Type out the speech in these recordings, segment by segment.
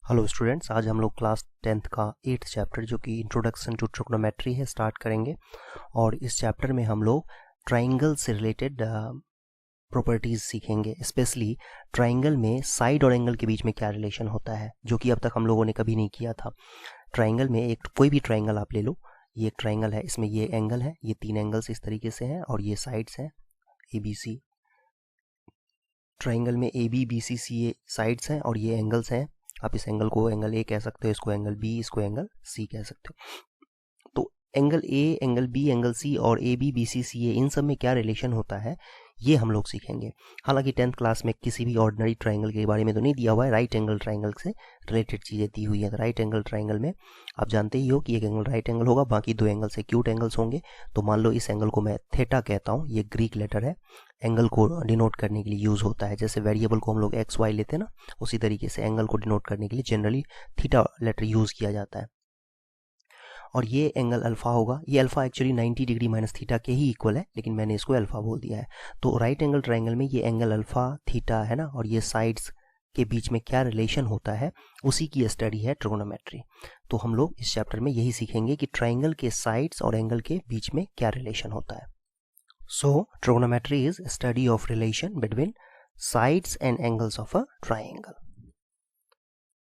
Hello students, आज हम लोग क्लास 10th का 8th चैप्टर जो कि इंट्रोडक्शन टू ट्रिग्नोमेट्री है स्टार्ट करेंगे। और इस चैप्टर में हम लोग ट्राइंगल से रिलेटेड प्रॉपर्टीज सीखेंगे। स्पेशली ट्राइंगल में साइड और एंगल के बीच में क्या रिलेशन होता है, जो कि अब तक हम लोगों ने कभी नहीं किया था। ट्राइंगल में एक कोई भी ट्राइंगल आप ले लो, ये एक ट्राइंगल है, इसमें ये एंगल है, ये 3 एंगल्स इस तरीके से हैं और ये साइड्स हैं ABC। ट्राइंगल में ABBCCA साइड्स हैं और ये एंगल्स हैं। आप इस एंगल को एंगल A कह सकते हो, इसको एंगल B, इसको एंगल C कह सकते हो। तो angle A, angle B, angle C और ABBCCA इन सब में क्या रिलेशन होता है ये हम लोग सीखेंगे। हालांकि 10th क्लास में किसी भी ऑर्डिनरी ट्राइंगल के बारे में तो नहीं दिया हुआ है, राइट एंगल ट्राइंगल से रिलेटेड चीज़ें दी हुई है। तो राइट एंगल ट्राइंगल में आप जानते ही हो कि एक एंगल राइट एंगल होगा, बाकी 2 एंगल्स एक्यूट एंगल्स होंगे। तो मान लो इस एंगल को मैं थीटा कहता हूँ, ये ग्रीक लेटर है, एंगल को डिनोट करने के लिए यूज़ होता है। जैसे वेरिएबल को हम लोग एक्स वाई लेते हैं ना, उसी तरीके से एंगल को डिनोट करने के लिए जनरली थीटा लेटर यूज़ किया जाता है। और ये एंगल अल्फा होगा। ये alpha actually 90 degree minus theta के ही इक्वल है, लेकिन मैंने इसको अल्फा बोल दिया है। तो राइट एंगल ट्राइंगल में ये एंगल अल्फा थीटा है ना, और ये साइड्स के बीच में क्या रिलेशन होता है उसी की स्टडी है ट्रिग्नोमेट्री। तो हम लोग इस चैप्टर में यही सीखेंगे कि ट्राइंगल के साइड्स और एंगल के बीच में क्या रिलेशन होता है। So trigonometry is study of relation between sides and angles of a triangle.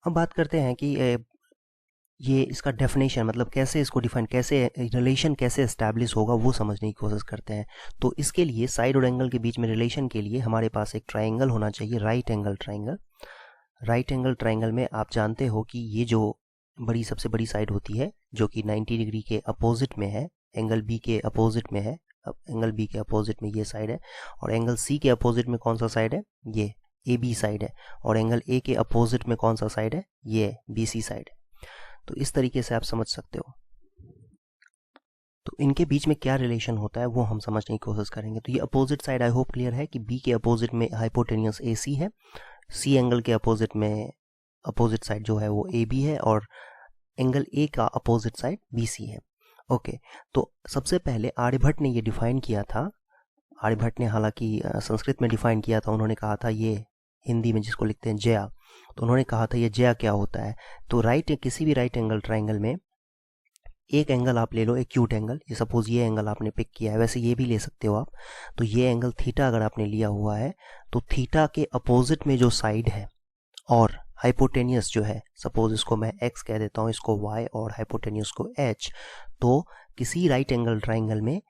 अब बात करते हैं कि ये इसका डेफिनेशन, मतलब कैसे इसको डिफाइन, कैसे रिलेशन कैसे एस्टैब्लिश होगा वो समझने की कोशिश करते हैं। तो इसके लिए साइड और एंगल के बीच में रिलेशन के लिए हमारे पास एक ट्राइंगल होना चाहिए, right angle triangle. Right angle triangle में आप जानते हो कि ये जो सबसे बड़ी साइड होती है जो कि 90 डिग्री के अपोजिट में है, एंगल बी के अपोजिट में है। अब एंगल बी के अपोजिट में ये साइड है, और एंगल सी के अपोजिट में कौन सा साइड है, ये AB साइड है। और एंगल ए के अपोजिट में कौन सा साइड है, ये BC साइड है। तो इस तरीके से आप समझ सकते हो। तो इनके बीच में क्या रिलेशन होता है वो हम समझने की कोशिश करेंगे। तो ये opposite side I hope clear है कि B के अपोजिट में हाइपोटेनियस AC है, C एंगल के अपोजिट में अपोजिट साइड जो है वो AB है, और एंगल A का अपोजिट साइड BC है। ओके, तो सबसे पहले आर्यभट्ट ने ये डिफाइन किया था। आर्यभट्ट ने हालांकि संस्कृत में डिफाइन किया था, उन्होंने कहा था ये हिंदी में जिसको लिखते हैं ज्या, तो उन्होंने कहा था ये ज्या क्या होता है। तो किसी भी राइट एंगल ट्राइंगल में एक एंगल आप ले लो, एक्यूट एंगल, ये सपोज ये एंगल आपने पिक किया है, वैसे ये भी ले सकते हो आप। तो ये एंगल थीटा अगर आपने लिया हुआ है, तो थीटा के अपोजिट में जो साइड है और हाइपोटेनियस जो है, सपोज इसको मैं x कह देता हूँ, इसको y और हाइपोटेनियस को h। तो किसी राइट एंगल ट्राइंगल में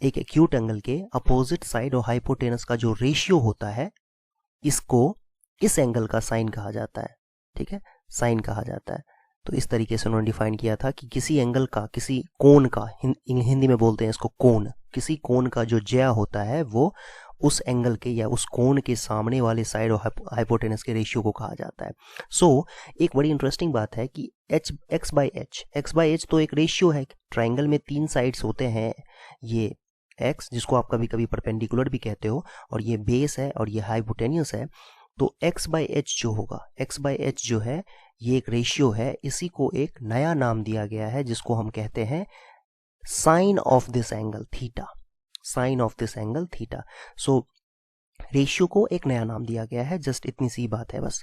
एक एक्यूट एंगल के अपोजिट साइड और हाइपोटेनस का जो रेशियो होता है, इसको इस एंगल का साइन कहा जाता है। ठीक है, साइन कहा जाता है। तो इस तरीके से उन्होंने डिफाइन किया था कि किसी एंगल का, किसी कोण का, हिंदी में बोलते हैं इसको कोण, किसी कोण का जो ज्या होता है वो उस एंगल के या उस कोण के सामने वाले साइड और हाइपोटेनस के रेशियो को कहा जाता है। सो एक बड़ी इंटरेस्टिंग बात है कि x बाई एच तो एक रेशियो है। ट्राइंगल में 3 साइड्स होते हैं, ये x जिसको आप कभी कभी परपेंडिकुलर भी कहते हो, और ये बेस है और ये हाइपोटेनियस है। तो x बाई एच जो होगा, x बाई एच जो है ये एक रेशियो है। इसी को एक नया नाम दिया गया है जिसको हम कहते हैं sine of this angle theta, sine of this angle theta. So ratio को एक नया नाम दिया गया है, जस्ट इतनी सी बात है बस।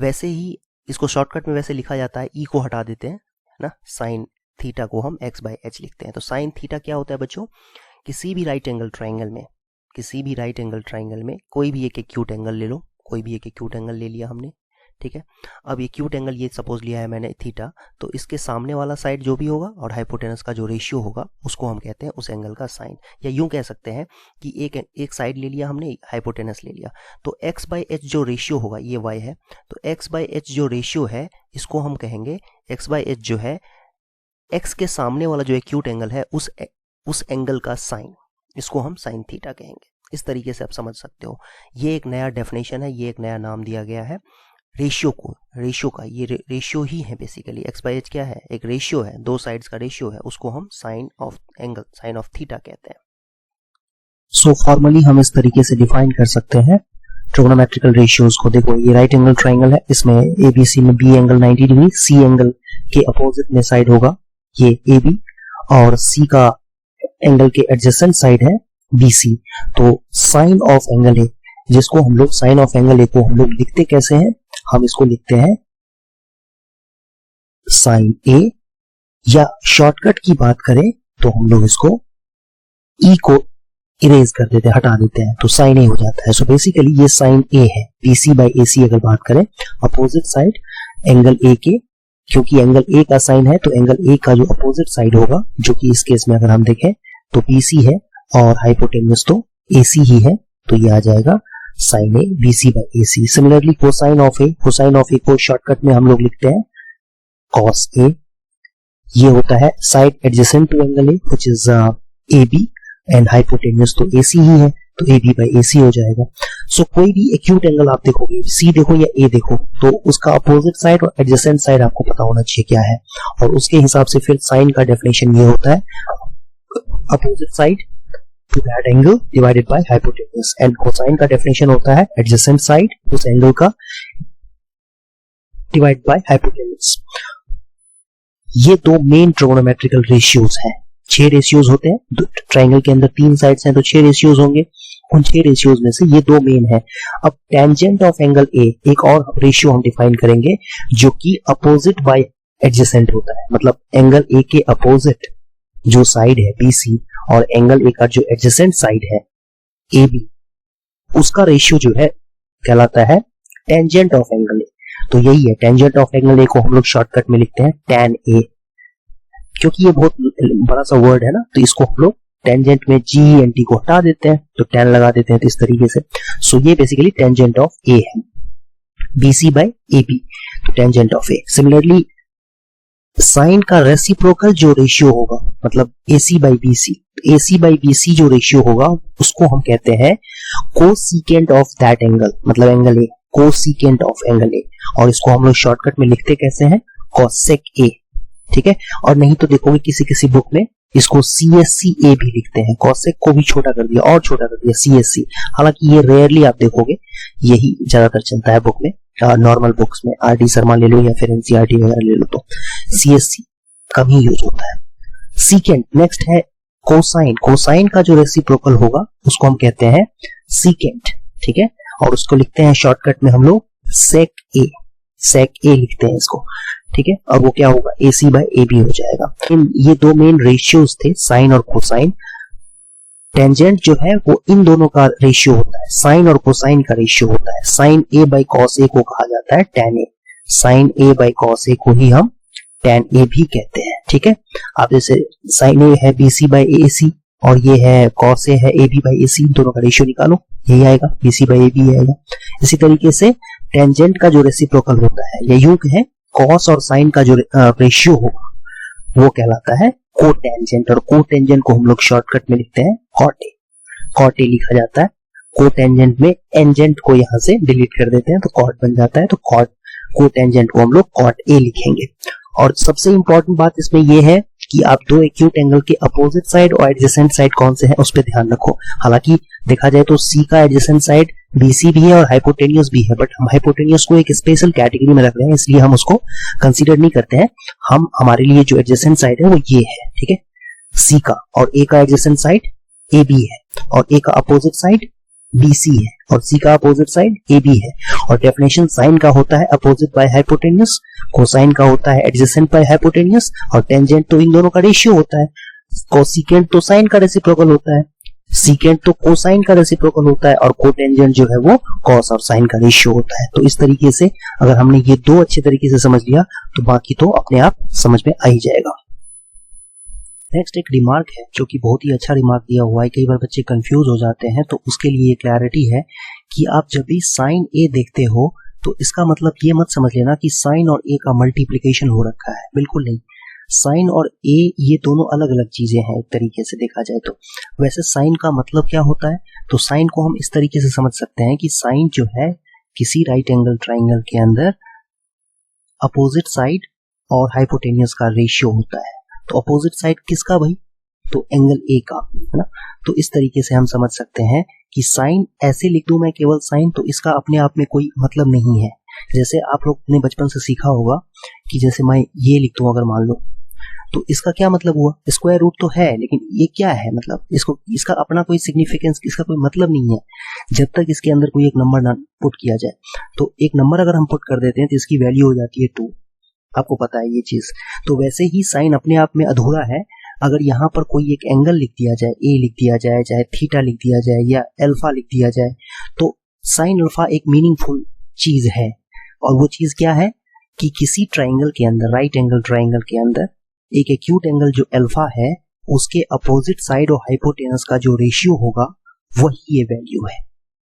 वैसे ही इसको शॉर्टकट में वैसे लिखा जाता है, ई को हटा देते हैं ना, साइन थीटा को हम x बाई एच लिखते हैं। तो साइन थीटा क्या होता है बच्चों, किसी भी राइट एंगल ट्राइंगल में, किसी भी राइट एंगल ट्राइंगल में कोई भी एक एक्यूट एंगल ले लो, कोई भी एक एक्यूट एंगल ले लिया हमने। ठीक है, अब एक्यूट एंगल ये सपोज लिया है मैंने थीटा, तो इसके सामने वाला साइड जो भी होगा और हाइपोटेनस का जो रेशियो होगा उसको हम कहते हैं उस एंगल का साइन। या यूं कह सकते हैं कि एक साइड ले लिया हमने, हाइपोटेनस ले लिया, तो x बाई एच जो रेशियो होगा, ये y है, तो x बाई एच जो रेशियो है इसको हम कहेंगे, x बाई एच जो है x के सामने वाला जो एक्यूट एंगल है उस एंगल का साइन, इसको हम साइन थीटा कहेंगे। इस तरीके से आप समझ सकते हो। ये एक नया डेफिनेशन है, ये एक नया नाम दिया गया है रेशियो को, रेशियो का। ये रेशियो ही है बेसिकली। x बाई एच क्या है, एक रेशियो है, 2 साइड्स का रेशियो है, उसको हम sine of angle, sine of theta कहते हैं। सो फॉर्मली हम इस तरीके से डिफाइन कर सकते हैं ट्रिग्नोमेट्रिकल रेशियोज को। देखो ये राइट एंगल ट्राइंगल है, इसमें ABC में B angle 90 degree, C angle के अपोजिट में साइड होगा ये AB, और C का एंगल के एडजेसेंट साइड है BC। तो साइन ऑफ एंगल ए, जिसको हम लोग साइन ऑफ एंगल ए को हम लोग लिखते कैसे हैं, हम इसको लिखते हैं साइन ए, या शॉर्टकट की बात करें तो हम लोग इसको ई को इरेज कर देते हैं, हटा देते हैं, तो साइन ए हो जाता है। सो बेसिकली ये साइन ए है। बीसी बाई ए सी अगर बात करें अपोजिट साइड एंगल ए के, क्योंकि एंगल ए का साइन है तो एंगल ए का जो अपोजिट साइड होगा, जो कि इस केस में अगर हम देखें तो बीसी है और हाइपोटेन्यूज तो एसी ही है, तो ये आ जाएगा sine A BC by A C. Similarly cosine of A, cosine of A को शॉर्टकट में हम लोग लिखते हैं कॉस ए। ये होता है side adjacent to angle A which is A B, and hypotenuse तो एसी ही है, तो ए बी बाई ए सी हो जाएगा। सो कोई भी एक्यूट एंगल आप देखोगे, सी देखो या ए देखो, तो उसका अपोजिट साइड और एडजेसेंट साइड आपको पता होना चाहिए क्या है, और उसके हिसाब से फिर साइन का डेफिनेशन ये होता है opposite side to that angle divided by hypotenuse, and cosine का डेफिनेशन होता है एडजेसेंट साइड उस एंगल का डिवाइड बाय हाइपोटेन्यूज। ये दो मेन ट्रिगोनोमेट्रिकल रेशियोज हैं। 6 रेशियोज होते हैं ट्राइंगल के अंदर, 3 साइड्स हैं तो 6 रेशियोज होंगे। उन 6 रेशियोज में से ये 2 मेन है। अब टेंजेंट ऑफ एंगल ए एक और रेशियो हम डिफाइन करेंगे जो कि अपोजिट बाय एडजेसेंट होता है, मतलब एंगल ए के अपोजिट जो साइड है बीसी और एंगल ए का जो एडजेसेंट साइड है ए बी, उसका रेशियो जो है कहलाता है टेंजेंट ऑफ एंगल ए। तो यही है टेंजेंट ऑफ एंगल ए को हम लोग शॉर्टकट में लिखते हैं tan ए, क्योंकि ये बहुत बड़ा सा वर्ड है ना, तो इसको हम लोग टेंजेंट में जी एन टी को हटा देते हैं तो tan लगा देते हैं, तो इस तरीके से। सो ये बेसिकली टेंजेंट ऑफ ए है, बीसी बाय ए बी, तो tangent of A. Similarly sign का रेसिप्रोकल जो रेशियो होगा, मतलब AC by BC, AC by BC जो रेशियो होगा उसको हम कहते हैं कोसिकेंट ऑफ दैट एंगल, मतलब angle A, cosecant of angle A, और इसको हम लोग शॉर्टकट में लिखते कैसे हैं कोसेक ए, ठीक है। और नहीं तो देखोगे किसी किसी बुक में इसको CSC ए भी लिखते हैं, कोसेक को भी छोटा कर दिया और छोटा कर दिया CSC। हालांकि ये रेयरली आप देखोगे, यही ज्यादातर चलता है बुक में, नॉर्मल बुक्स में RD शर्मा ले लो या फिर NCERT वगैरह ले लो तो CSC कम ही यूज होता है। सीकेंट नेक्स्ट है कोसाइन, कोसाइन का जो रेसिप्रोकल होगा उसको हम कहते हैं सीकेंट, ठीक है, और उसको लिखते हैं शॉर्टकट में हम लोग सेक ए, सेक ए लिखते हैं इसको, ठीक है। और वो क्या होगा AC बाय AB हो जाएगा। ये 2 मेन रेशियोज थे साइन और कोसाइन। टेंजेंट जो है वो इन दोनों का रेशियो होता है, साइन और कोसाइन का रेशियो होता है। Sine A by cos A को कहा जाता है tan A, sine A by cos A को ही हम tan ए भी कहते हैं, ठीक है। आप जैसे साइन ए है BC बाई AC और ये है कॉस ए है AB बाई AC, दोनों का रेशियो निकालो, यही आएगा BC बाई AB आएगा। इसी तरीके से टेंजेंट का जो रेसिप्रोकल होता है या यूं कहें कॉस और साइन का जो रेशियो होगा वो कहलाता है कोटेंजेंट, और कोटेंजेंट को हम लोग शॉर्टकट में लिखते हैं कॉट ए, कॉट ए लिखा जाता है। कोटेंजेंट में एंजेंट को यहां से डिलीट कर देते हैं तो कॉट बन जाता है, तो कॉट, कोटेंजेंट को हम लोग कॉट ए लिखेंगे। और सबसे इंपॉर्टेंट बात इसमें यह है कि आप 2 एक्यूट एंगल के अपोजिट साइड और एडजेसेंट साइड कौन से हैं उस पर ध्यान रखो। हालांकि देखा जाए तो सी का एडजेसेंट साइड BC भी है और हाइपोटेन्यूज भी है, बट हम हाइपोटेन्यूज को एक स्पेशल कैटेगरी में रख रहे हैं, इसलिए हम उसको कंसीडर नहीं करते हैं। हम हमारे लिए जो एडजेसेंट साइड है वो ये है, ठीक है, C का, और A का एडजेसेंट साइड AB है, और A का अपोजिट साइड BC है, और C का अपोजिट साइड AB है। और डेफिनेशन साइन का होता है अपोजिट बाय हाइपोटेन्यूज, कोसाइन का होता है एडजेसेंट बाय हाइपोटेन्यूज, और टेंजेंट तो इन दोनों का रेशियो होता है। कोसिकेंट तो साइन का रेसिप्रोकल होता है, सीकेंट तो कोसाइन का रेसिप्रोकल होता है, और कोटेंजेंट जो है वो कॉस और साइन का रेशियो होता है। तो इस तरीके से अगर हमने ये 2 अच्छे तरीके से समझ लिया तो बाकी तो अपने आप समझ में आ ही जाएगा। नेक्स्ट एक रिमार्क है जो कि बहुत ही अच्छा रिमार्क दिया हुआ है, कई बार बच्चे कंफ्यूज हो जाते हैं, तो उसके लिए ये क्लैरिटी है कि आप जब भी साइन ए देखते हो तो इसका मतलब ये मत समझ लेना कि साइन और ए का मल्टीप्लीकेशन हो रखा है, बिल्कुल नहीं। साइन और ए ये दोनों अलग अलग चीजें हैं एक तरीके से देखा जाए तो। वैसे साइन का मतलब क्या होता है, तो साइन को हम इस तरीके से समझ सकते हैं कि साइन जो है किसी राइट एंगल ट्राइंगल के अंदर अपोजिट साइड और हाइपोटेन्यूज का रेशियो होता है। तो अपोजिट साइड किसका भाई, तो एंगल ए का, है ना। तो इस तरीके से हम समझ सकते हैं कि साइन ऐसे लिख दूं मैं केवल साइन, तो इसका अपने आप में कोई मतलब नहीं है। जैसे आप लोग ने बचपन से सीखा होगा कि जैसे मैं ये लिख दूं अगर मान लो, तो इसका क्या मतलब हुआ, स्क्वायर रूट तो है लेकिन ये क्या है, मतलब इसको, इसका अपना कोई सिग्निफिकेंस, इसका कोई मतलब नहीं है जब तक इसके अंदर कोई एक नंबर ना पुट किया जाए। तो एक नंबर अगर हम पुट कर देते हैं तो इसकी वैल्यू हो जाती है 2, आपको पता है ये चीज। तो वैसे ही साइन अपने आप में अधूरा है। अगर यहाँ पर कोई एक एंगल लिख दिया जाए, ए लिख दिया जाए, चाहे थीटा लिख दिया जाए या अल्फा लिख दिया जाए, तो साइन अल्फा एक मीनिंगफुल चीज है। और वो चीज क्या है कि किसी ट्राइंगल के अंदर, राइट एंगल ट्राइंगल के अंदर एक एक्यूट एंगल जो अल्फा है, उसके अपोजिट साइड और हाइपोटेनस का जो रेशियो होगा वही ये वैल्यू है।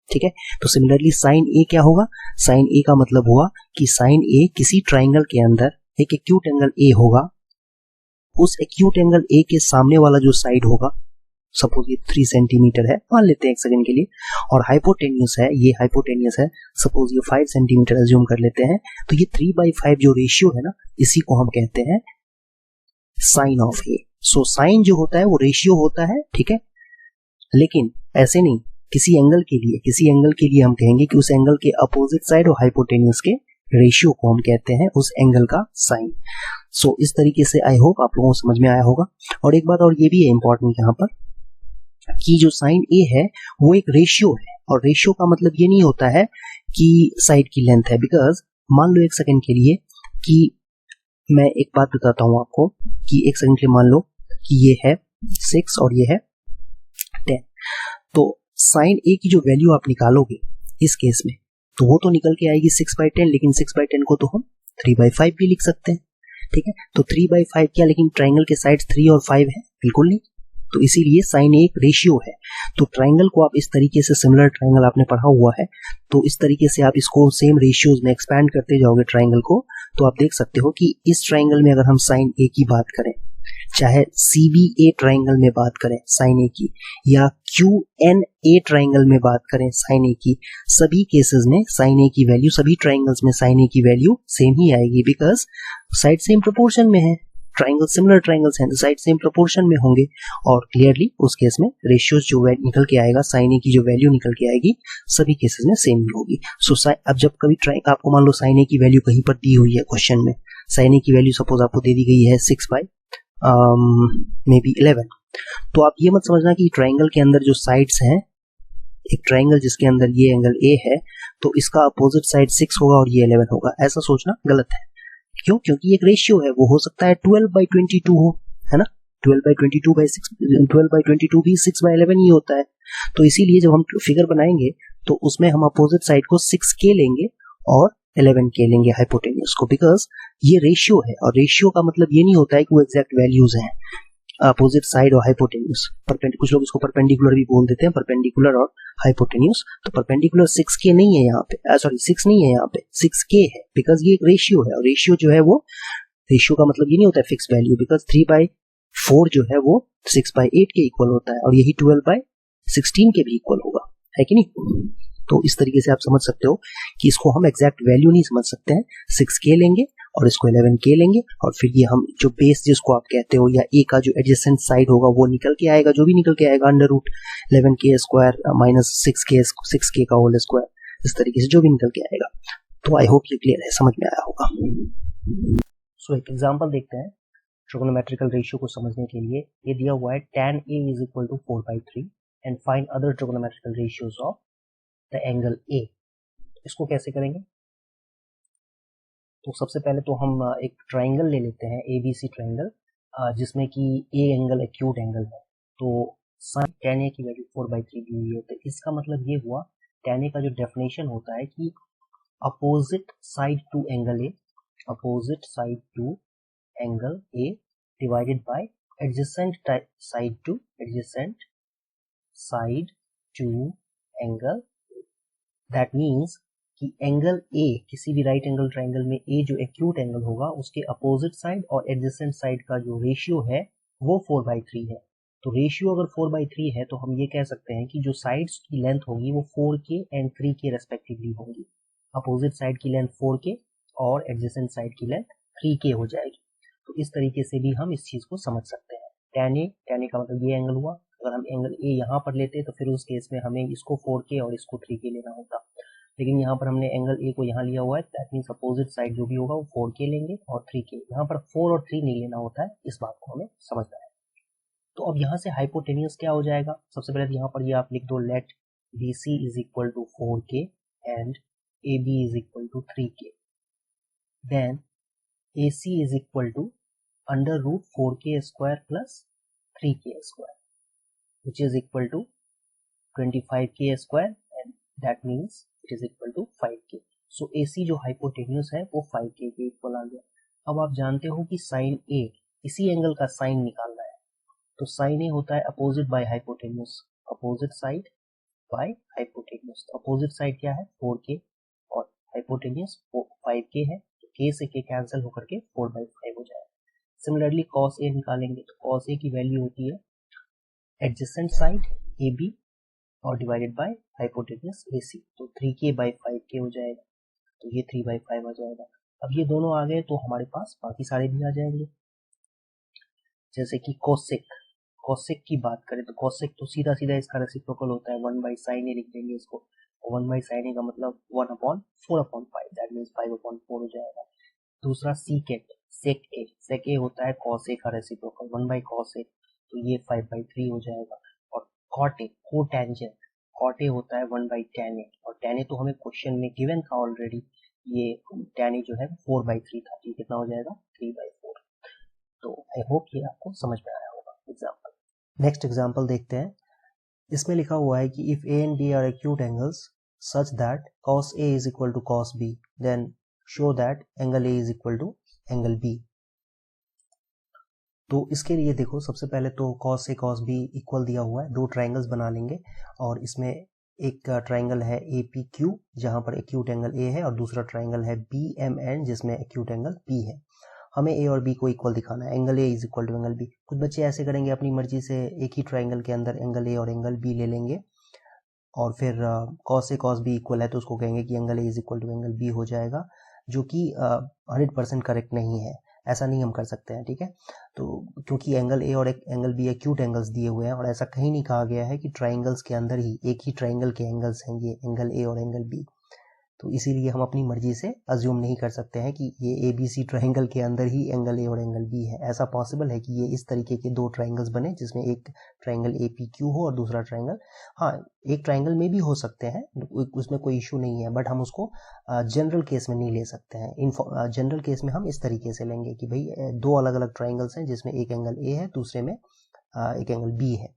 ठीक है, तो सिमिलरली साइन ए क्या होगा? साइन ए का मतलब हुआ कि साइन ए किसी ट्राइंगल के अंदर एक एक्यूट एंगल ए होगा, उस एक्यूट एंगल ए के सामने वाला जो साइड होगा, सपोज ये 3 सेंटीमीटर है, मान लेते हैं एक सेकंड के लिए, और हाइपोटेन्यूस है, ये हाइपोटेन्यूस है, सपोज ये 5 सेंटीमीटर एज्यूम कर लेते हैं, तो ये 3/5 जो रेशियो है ना, इसी को हम कहते हैं sine of A. So sine जो होता है वो रेशियो होता है, ठीक है, लेकिन ऐसे नहीं, किसी एंगल के लिए हम कहेंगे कि उस एंगल के अपोजिट साइड और हाइपोटेन्यूस के रेशियो को हम कहते हैं उस एंगल का साइन। सो इस तरीके से आई होप आप लोगों को समझ में आया होगा। और एक बात और ये भी है इंपॉर्टेंट यहाँ पर कि जो साइन ए है वो एक रेशियो है, और रेशियो का मतलब ये नहीं होता है कि साइड की लेंथ है। बिकॉज मान लो एक सेकंड के लिए कि मैं एक बात बताता हूं आपको कि एक सेकंड के लिए मान लो कि ये है 6 और ये है 10, तो साइन ए की जो वैल्यू आप निकालोगे इस केस में, तो वो तो निकल के आएगी 6/10, लेकिन 6/10 को तो हम 3/5 भी लिख सकते हैं। ठीक है, तो 3/5 क्या, लेकिन ट्राइंगल के साइड 3 और 5 है? बिल्कुल नहीं। तो इसीलिए साइन एक रेशियो है। तो ट्राइंगल को आप इस तरीके से, सिमिलर ट्राइंगल आपने पढ़ा हुआ है, तो इस तरीके से आप इसको सेम रेशियोज में एक्सपैंड करते जाओगे ट्राइंगल को, तो आप देख सकते हो कि इस ट्राइंगल में अगर हम साइन ए की बात करें, चाहे CBA ट्राइंगल में बात करें साइन ए की, या QNA ट्राइंगल में बात करें साइन ए की, सभी केसेस में साइन ए की वैल्यू, सभी ट्राइंगल्स में साइन ए की वैल्यू सेम ही आएगी, बिकॉज साइड सेम प्रोपोर्शन में है। ट्राइंगल, सिमिलर ट्राइंगल्स हैं तो साइड सेम प्रोपोर्शन में होंगे, और क्लियरली उस केस में रेशियोज जो निकल के आएगा, साइन ए की जो वैल्यू निकल के आएगी सभी केसेस में सेम ही होगी। सो अब जब कभी आपको मान लो साइन ए की वैल्यू कहीं पर दी हुई है क्वेश्चन में, साइन ए की वैल्यू सपोज आपको दे दी गई है 6/11, तो आप ये मत समझना कि ट्राइंगल के अंदर जो साइड्स हैं, एक ट्राइंगल जिसके अंदर ये एंगल ए है, तो इसका अपोजिट साइड 6 होगा और ये 11 होगा, ऐसा सोचना गलत है। क्यों? क्योंकि एक रेशियो है, वो हो सकता है 12/22 हो, है ना, 12/22 भी 6/11 ही होता है। तो इसीलिए जब हम फिगर बनाएंगे तो उसमें हम अपोजिट साइड को 6K लेंगे और 11K लेंगे हाइपोटेन्यूस को, बिकॉज ये रेशियो है, और रेशियो का मतलब ये नहीं होता है कि वो एग्जैक्ट वैल्यूज हैं अपोजिट साइड और हाइपोटेन्यूस। कुछ लोग इसको परपेंडिकुलर भी बोल देते हैं, परपेंडिकुलर और हाइपोटेन्यूस। तो परपेंडिकुलर 6K नहीं है यहाँ पे, सॉरी 6 नहीं है यहाँ पे, 6K है, बिकॉज ये एक रेशियो है, और रेशियो जो है वो, रेशियो का मतलब ये नहीं होता है फिक्स वैल्यू, बिकॉज 3/4 जो है वो 6/8 के इक्वल होता है, और यही 12/16 के भी इक्वल होगा, है कि नहीं। तो इस तरीके से आप समझ सकते हो कि इसको हम एग्जैक्ट वैल्यू नहीं समझ सकते हैं, 6K लेंगे और इसको 11K लेंगे, और फिर ये हम जो बेस जिसको आप कहते हो, या ए का जो एडजेसेंट साइड होगा वो निकल के आएगा, जो भी निकल के आएगा √11K² माइनस 6K का होल स्क्वायर, इस तरीके से जो भी निकल के आएगा। तो आई होप ये क्लियर है, समझ में आया होगा। सो एक एग्जांपल देखते हैं ट्रिगोनोमेट्रिकल रेशियो को समझने के लिए। ये दिया हुआ है tan A = 4/3 and find other trigonometrical ratios of the angle A। इसको कैसे करेंगे? तो सबसे पहले तो हम एक ट्राइंगल ले लेते हैं, ABC ट्राइंगल, जिसमें कि A एंगल एक्यूट एंगल है। तो sin tan A की वैल्यू 4/3 दी हुई है, तो इसका मतलब ये हुआ, tan A का जो डेफिनेशन होता है कि opposite side to angle A, opposite side to angle A divided by adjacent side to angle. That means कि एंगल A, किसी भी राइट एंगल ट्राइंगल में A जो एक्यूट एंगल होगा, उसके अपोजिट साइड और एडजेसेंट साइड का जो रेशियो है वो 4/3 है। तो रेशियो अगर 4/3 है तो हम ये कह सकते हैं कि जो साइड्स की लेंथ होगी वो 4K एंड 3K रेस्पेक्टिवली होंगी। अपोजिट साइड की लेंथ 4K और एडजेसेंट साइड की लेंथ 3K हो जाएगी। तो इस तरीके से भी हम इस चीज को समझ सकते हैं। tan A का मतलब ये एंगल हुआ, अगर हम एंगल A यहाँ पर लेते तो फिर उस केस में हमें इसको 4K और इसको 3K लेना होता, लेकिन यहाँ पर हमने एंगल A को यहाँ लिया हुआ है, दैट मीन्स अपोजिट साइड जो भी होगा वो 4K लेंगे और 3K। यहाँ पर 4 और 3 नहीं लेना होता है, इस बात को हमें समझना है। तो अब यहाँ से हाइपोटेन्यूस क्या हो जाएगा? सबसे पहले यहाँ पर ये आप लिख दो, let BC = 4K and AB = 3K। Then AC is equal to under root 4k square plus 3k square, which is equal to 25k square, and that means it is equal to 5k. So AC जो hypotenuse है वो 5k के equal आ गया। अब आप जानते हो कि साइन A, इसी एंगल का साइन निकालना है, तो साइन A होता है opposite bye hypotenuse, opposite side by hypotenuse. तो अपोजिट साइड क्या है 4k और हाइपोटेन्यूस 5k है, तो k से k कैंसिल होकर के 4/5 हो जाएगा। सिमिलरली cos A निकालेंगे तो cos A की वैल्यू होती है एडजेसेंट साइड AB और डिवाइडेड बाय हाइपोटेन्यूस AC, तो 3k/5k हो जाएगा, तो ये 3/5 आ जाएगा। अब ये दोनों आ गए तो हमारे पास बाकी सारे भी आ जाएंगे, जैसे कि कोसेक की बात करें तो कोसेक तो सीधा सीधा इसका रेसिप्रोकल होता है 1/sin A, लिख देंगे इसको, 1/sin A का मतलब 1/4/5, दैट मीन्स 5/4 हो जाएगा। दूसरा सेक ए होता है cos A का रेसिप्रोकल 1/cos A, तो ये 5/3 हो जाएगा। और cot A, cot A होता है 1/tan A, और tan A तो हमें क्वेश्चन में गिवन था ऑलरेडी, ये tan A जो है 4/3 था, ये कितना हो जाएगा 3/4। तो आई होप ये आपको समझ में आया होगा एग्जाम्पल। नेक्स्ट एग्जाम्पल देखते हैं। इसमें लिखा हुआ है कि if A and B are acute angles such that cos A is equal to cos B, then show that angle A is equal to angle B। तो इसके लिए देखो सबसे पहले तो cos A cos B equal दिया हुआ है, दो ट्राइंगल्स बना लेंगे, और इसमें एक ट्राइंगल है APQ जहां पर एक्यूट एंगल A है, और दूसरा ट्राइंगल है BMN जिसमें एक्यूट एंगल B है। हमें A और B को इक्वल दिखाना है, angle A is equal to angle B। कुछ बच्चे ऐसे करेंगे अपनी मर्जी से, एक ही ट्राइंगल के अंदर एंगल A और एंगल B ले लेंगे, और फिर cos A cos B equal है तो उसको कहेंगे कि angle A is equal to angle B हो जाएगा, जो कि 100% करेक्ट नहीं है, ऐसा नहीं हम कर सकते हैं, ठीक है। तो क्योंकि एंगल A और एंगल B एक्यूट एंगल्स दिए हुए हैं, और ऐसा कहीं नहीं कहा गया है कि ट्राइंगल्स के अंदर ही एक ही ट्राइंगल के एंगल्स हैं ये एंगल A और एंगल B, तो इसीलिए हम अपनी मर्जी से अज्यूम नहीं कर सकते हैं कि ये ABC ट्राइंगल के अंदर ही एंगल A और एंगल B है। ऐसा पॉसिबल है कि ये इस तरीके के दो ट्राइंगल्स बने जिसमें एक ट्राइंगल APQ हो और दूसरा ट्राइंगल, हाँ एक ट्राइंगल में भी हो सकते हैं, उसमें कोई इशू नहीं है, बट हम उसको जनरल केस में नहीं ले सकते हैं। जनरल केस में हम इस तरीके से लेंगे कि भाई दो अलग अलग ट्राइंगल्स हैं जिसमें एक एंगल A है, दूसरे में एक एंगल B है,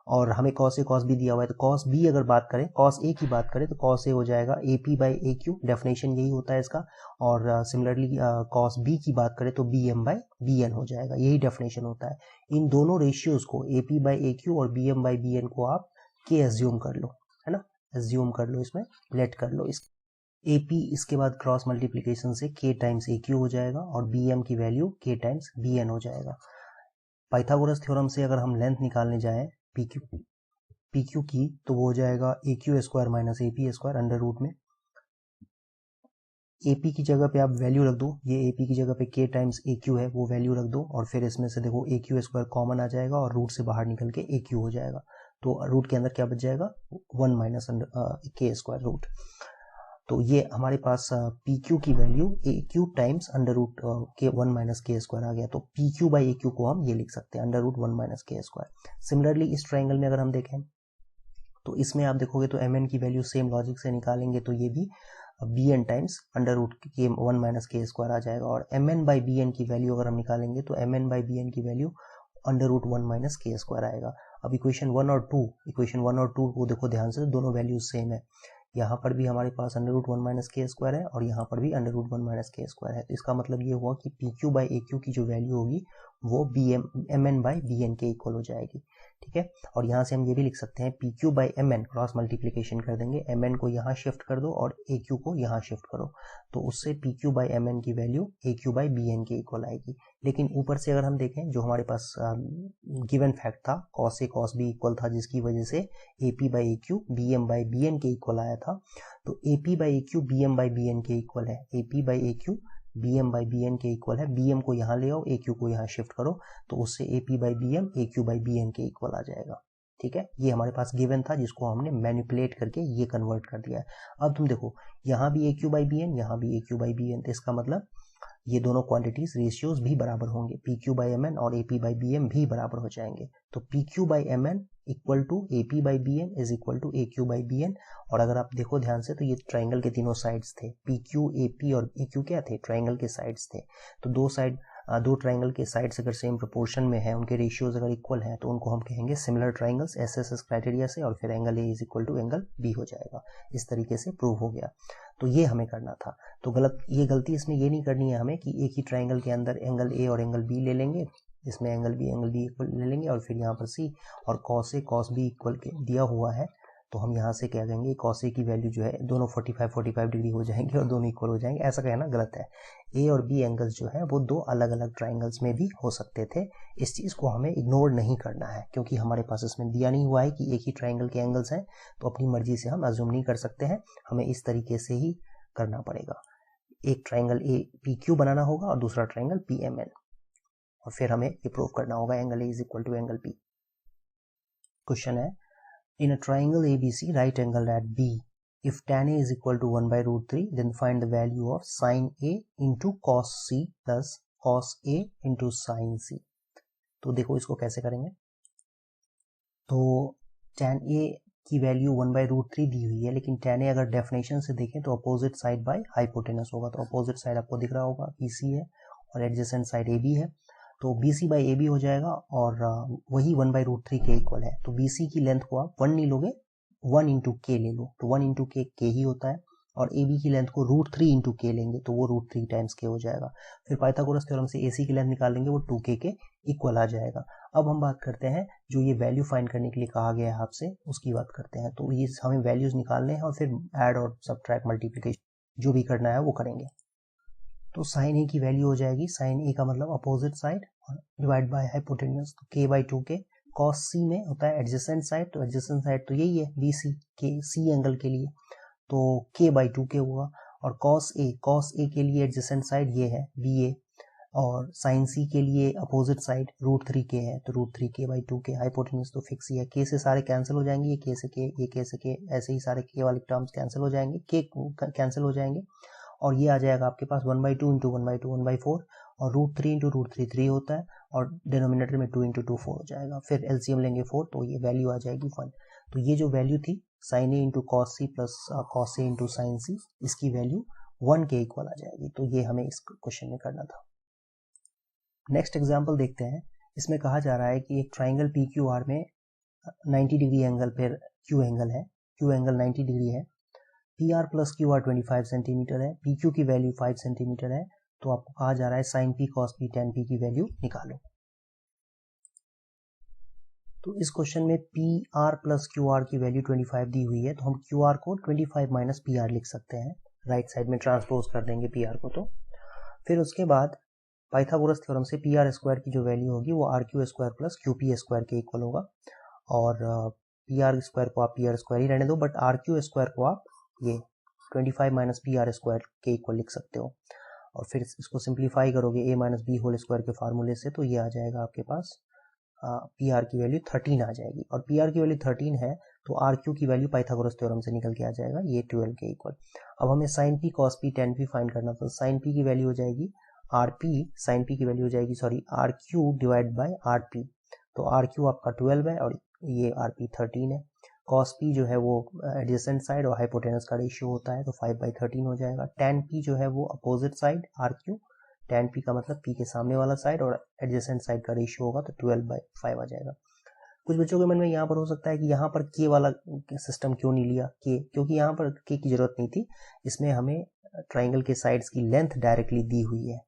और हमें cos A cos B दिया हुआ है, तो cos B अगर बात करें, cos A की बात करें तो cos A हो जाएगा AP/AQ, डेफिनेशन यही होता है इसका। और सिमिलरली cos B की बात करें तो BM/BN हो जाएगा, यही डेफिनेशन होता है। इन दोनों रेशियोज को AP/AQ और BM/BN को आप K एज्यूम कर लो, है ना, एज्यूम कर लो, इसमें लेट कर लो इस AP, इसके बाद क्रॉस मल्टीप्लीकेशन से K टाइम्स AQ हो जाएगा, और BM की वैल्यू K टाइम्स BN हो जाएगा। पाइथागोरस थ्योरम से अगर हम लेंथ निकालने जाएं PQ की, तो वो हो जाएगा AQ square minus AP square under root में। AP की जगह पे आप वैल्यू रख दो, ये AP की जगह पे K टाइम्स AQ है, वो वैल्यू रख दो, और फिर इसमें से देखो AQ स्क्वायर कॉमन आ जाएगा और रूट से बाहर निकल के AQ हो जाएगा, तो रूट के अंदर क्या बच जाएगा 1 माइनस K स्क्वायर रूट। तो ये हमारे पास PQ की value AQ times under root के 1 माइनस K स्क्वायर आ गया, तो PQ/AQ को हम ये लिख सकते हैं under root 1 minus K square. Similarly इस ट्राइंगल में अगर हम देखें तो इसमें आप देखोगे तो MN की वैल्यू सेम लॉजिक से निकालेंगे तो ये भी BN टाइम्स अंडर रूट के 1 माइनस K स्क्वायर आ जाएगा, और MN/BN की वैल्यू अगर हम निकालेंगे तो MN/BN की value under root 1 minus K square आएगा। अब इक्वेशन 1 और 2 को देखो ध्यान से, दोनों वैल्यू सेम है, यहाँ पर भी हमारे पास under root 1 minus K square है और यहाँ पर भी under root 1 minus K square है, तो इसका मतलब ये हुआ कि PQ/AQ की जो वैल्यू होगी वो MN/BN के इक्वल हो जाएगी, ठीक है। और यहाँ से हम ये भी लिख सकते हैं PQ/MN, क्रॉस मल्टीप्लीकेशन कर देंगे, MN को यहाँ शिफ्ट कर दो और AQ को यहाँ शिफ्ट करो, तो उससे PQ/MN की वैल्यू AQ/BN के इक्वल आएगी। लेकिन ऊपर से अगर हम देखें, जो हमारे पास गिवन फैक्ट था cos A cos B equal था, जिसकी वजह से AP/AQ BM/BN के इक्वल आया था, तो AP/AQ BM/BN के इक्वल है, AP/AQ BM/BN के इक्वल है, BM को यहाँ ले आओ, AQ को यहाँ शिफ्ट करो, तो उससे AP/BM AQ/BN के इक्वल आ जाएगा, ठीक है। ये हमारे पास गिवन था जिसको हमने मैनिपुलेट करके ये कन्वर्ट कर दिया है। अब तुम देखो यहाँ भी AQ/BN, यहाँ भी AQ/BN, तो इसका मतलब ये दोनों क्वांटिटीज रेशियोज भी बराबर होंगे, PQ/MN और AP/BM भी बराबर हो जाएंगे, तो PQ/MN equal to AP by BN is equal to AQ by BN। और अगर आप देखो ध्यान से तो ये ट्राइंगल के तीनों साइड्स थे, PQ AP और AQ क्या थे, ट्राइंगल के साइड्स थे। तो दो ट्राइंगल के साइड्स अगर सेम प्रोपोर्शन में है, उनके रेशियोज अगर इक्वल हैं, तो उनको हम कहेंगे सिमिलर ट्राइंगल्स SSS क्राइटेरिया से, और फिर angle A is equal to angle B हो जाएगा। इस तरीके से प्रूव हो गया। तो ये हमें करना था। तो ये गलती इसमें ये नहीं करनी है हमें कि एक ही ट्राइंगल के अंदर एंगल A और एंगल B ले लेंगे, इसमें एंगल B इक्वल ले लेंगे, और फिर यहाँ पर C और cos A cos B equal दिया हुआ है, तो हम यहाँ से क्या कहेंगे, cos A की वैल्यू जो है दोनों 45 डिग्री हो जाएंगे और दोनों इक्वल हो जाएंगे, ऐसा कहना गलत है। A और B एंगल्स जो है वो दो अलग अलग ट्राइंगल्स में भी हो सकते थे। इस चीज़ को हमें इग्नोर नहीं करना है, क्योंकि हमारे पास इसमें दिया नहीं हुआ है कि एक ही ट्राइंगल के एंगल्स हैं, तो अपनी मर्जी से हम अज्यूम नहीं कर सकते हैं, हमें इस तरीके से ही करना पड़ेगा। एक ट्राइंगल APQ बनाना होगा और दूसरा ट्राइंगल PMN, और फिर हमें ये प्रूव करना होगा angle A is equal to angle B। Question है, in a triangle ABC right angle at B, if tan A is equal to 1 by root 3, then find the value of sin A into cos C plus cos A into sin C। तो देखो इसको कैसे करेंगे। तो tan A की value 1 by root 3 दी हुई है, लेकिन tan A अगर डेफिनेशन से देखें तो अपोजिट साइड बाय हाइपोटेनस होगा। तो अपोजिट साइड आपको दिख रहा होगा BC है और एडजेसेंट साइड AB है, तो BC बाई AB हो जाएगा, और वही 1 बाई रूट 3 के इक्वल है। तो BC की लेंथ को आप 1 नहीं लोगे, 1 इंटू के ले लो, तो 1 इंटू के ही होता है, और AB की लेंथ को रूट 3 इंटू के लेंगे तो वो रूट 3 टाइम्स के हो जाएगा। फिर पाइथागोरस थ्योरम से AC की लेंथ निकाल लेंगे, वो 2k के इक्वल आ जाएगा। अब हम बात करते हैं जो ये वैल्यू फाइंड करने के लिए कहा गया है आपसे, उसकी बात करते हैं। तो ये हमें वैल्यूज निकालने हैं और फिर ऐड और सबट्रैक्ट मल्टीप्लीकेशन जो भी करना है वो करेंगे। तो साइन ए की वैल्यू हो जाएगी, साइन ए का मतलब opposite side divide by hypotenuse, तो k बाई 2k। कॉस सी में होता है एडजेसेंट साइड, तो एडजेसेंट साइड तो यही है BC के C एंगल के लिए, तो k बाई 2k हुआ। और कॉस ए के लिए एडजेसेंट साइड ये है BA, और साइन C के लिए अपोजिट साइड रूट 3k है, तो root 3k by 2k। Hypotenuse तो फिक्स ही है, k से सारे कैंसिल हो जाएंगे, ये k से k, ये k से k, ऐसे ही सारे k वाले टर्म्स कैंसिल हो जाएंगे, k कैंसिल हो जाएंगे, और ये आ जाएगा आपके पास 1 बाई 2 इंटू 1 बाई 2 1 बाई 4, और रूट 3 इंटू रूट 3 3 होता है, और डिनोमिनेटर में 2 इंटू 2 4 हो जाएगा। फिर एलसीएम लेंगे 4, तो ये वैल्यू आ जाएगी 1। तो ये जो वैल्यू थी sine A into cos C plus cos A into sine C, इसकी वैल्यू 1 के इक्वल आ जाएगी। तो ये हमें इस क्वेश्चन में करना था। नेक्स्ट एग्जाम्पल देखते हैं। इसमें कहा जा रहा है कि एक ट्राइंगल PQR में 90 डिग्री एंगल पर Q एंगल है, Q एंगल 90 डिग्री है, PR प्लस QR 25 सेंटीमीटर है, PQ की वैल्यू 5 सेंटीमीटर है, तो आपको कहा जा रहा है sine P cos P tan P की वैल्यू निकालो। तो इस क्वेश्चन में PR प्लस QR की वैल्यू 25 दी हुई है, तो हम QR को 25 माइनस PR लिख सकते हैं, राइट साइड में ट्रांसपोज कर देंगे PR को। तो फिर उसके बाद पाइथागोरस थ्योरम से PR स्क्वायर की जो वैल्यू होगी वो RQ square plus QP square के इक्वल होगा, और PR स्क्वायर को आप PR स्क्वायर ही रहने दो, बट RQ स्क्वायर को आप ये 25 माइनस PR स्क्वायर के इक्वल लिख सकते हो। और फिर इसको सिंप्लीफाई करोगे A minus B whole square के फार्मूले से, तो ये आ जाएगा आपके पास PR की वैल्यू 13 आ जाएगी, और PR की वैल्यू 13 है तो RQ की वैल्यू पाइथागोरस थ्योरम से निकल के आ जाएगा, ये 12 के इक्वल। अब हमें sine P cos P tan P find करना, तो साइन P की वैल्यू हो जाएगी RP, साइन P की वैल्यू हो जाएगी RQ डिवाइड बाय RP, तो RQ आपका 12 है और ये RP 13 है। cos P जो है वो एडजेसेंट साइड और हाइपोटेनस का रेशियो होता है, तो 5/13 हो जाएगा। tan P जो है वो opposite side RQ, tan P का मतलब P के सामने वाला साइड और एडजेसेंट साइड का रेशियो होगा, तो 12/5 आ जाएगा। कुछ बच्चों के मन में यहाँ पर हो सकता है कि यहाँ पर K वाला सिस्टम क्यों नहीं लिया, क्योंकि यहाँ पर K की जरूरत नहीं थी, इसमें हमें ट्राइंगल के साइड्स की लेंथ डायरेक्टली दी हुई है,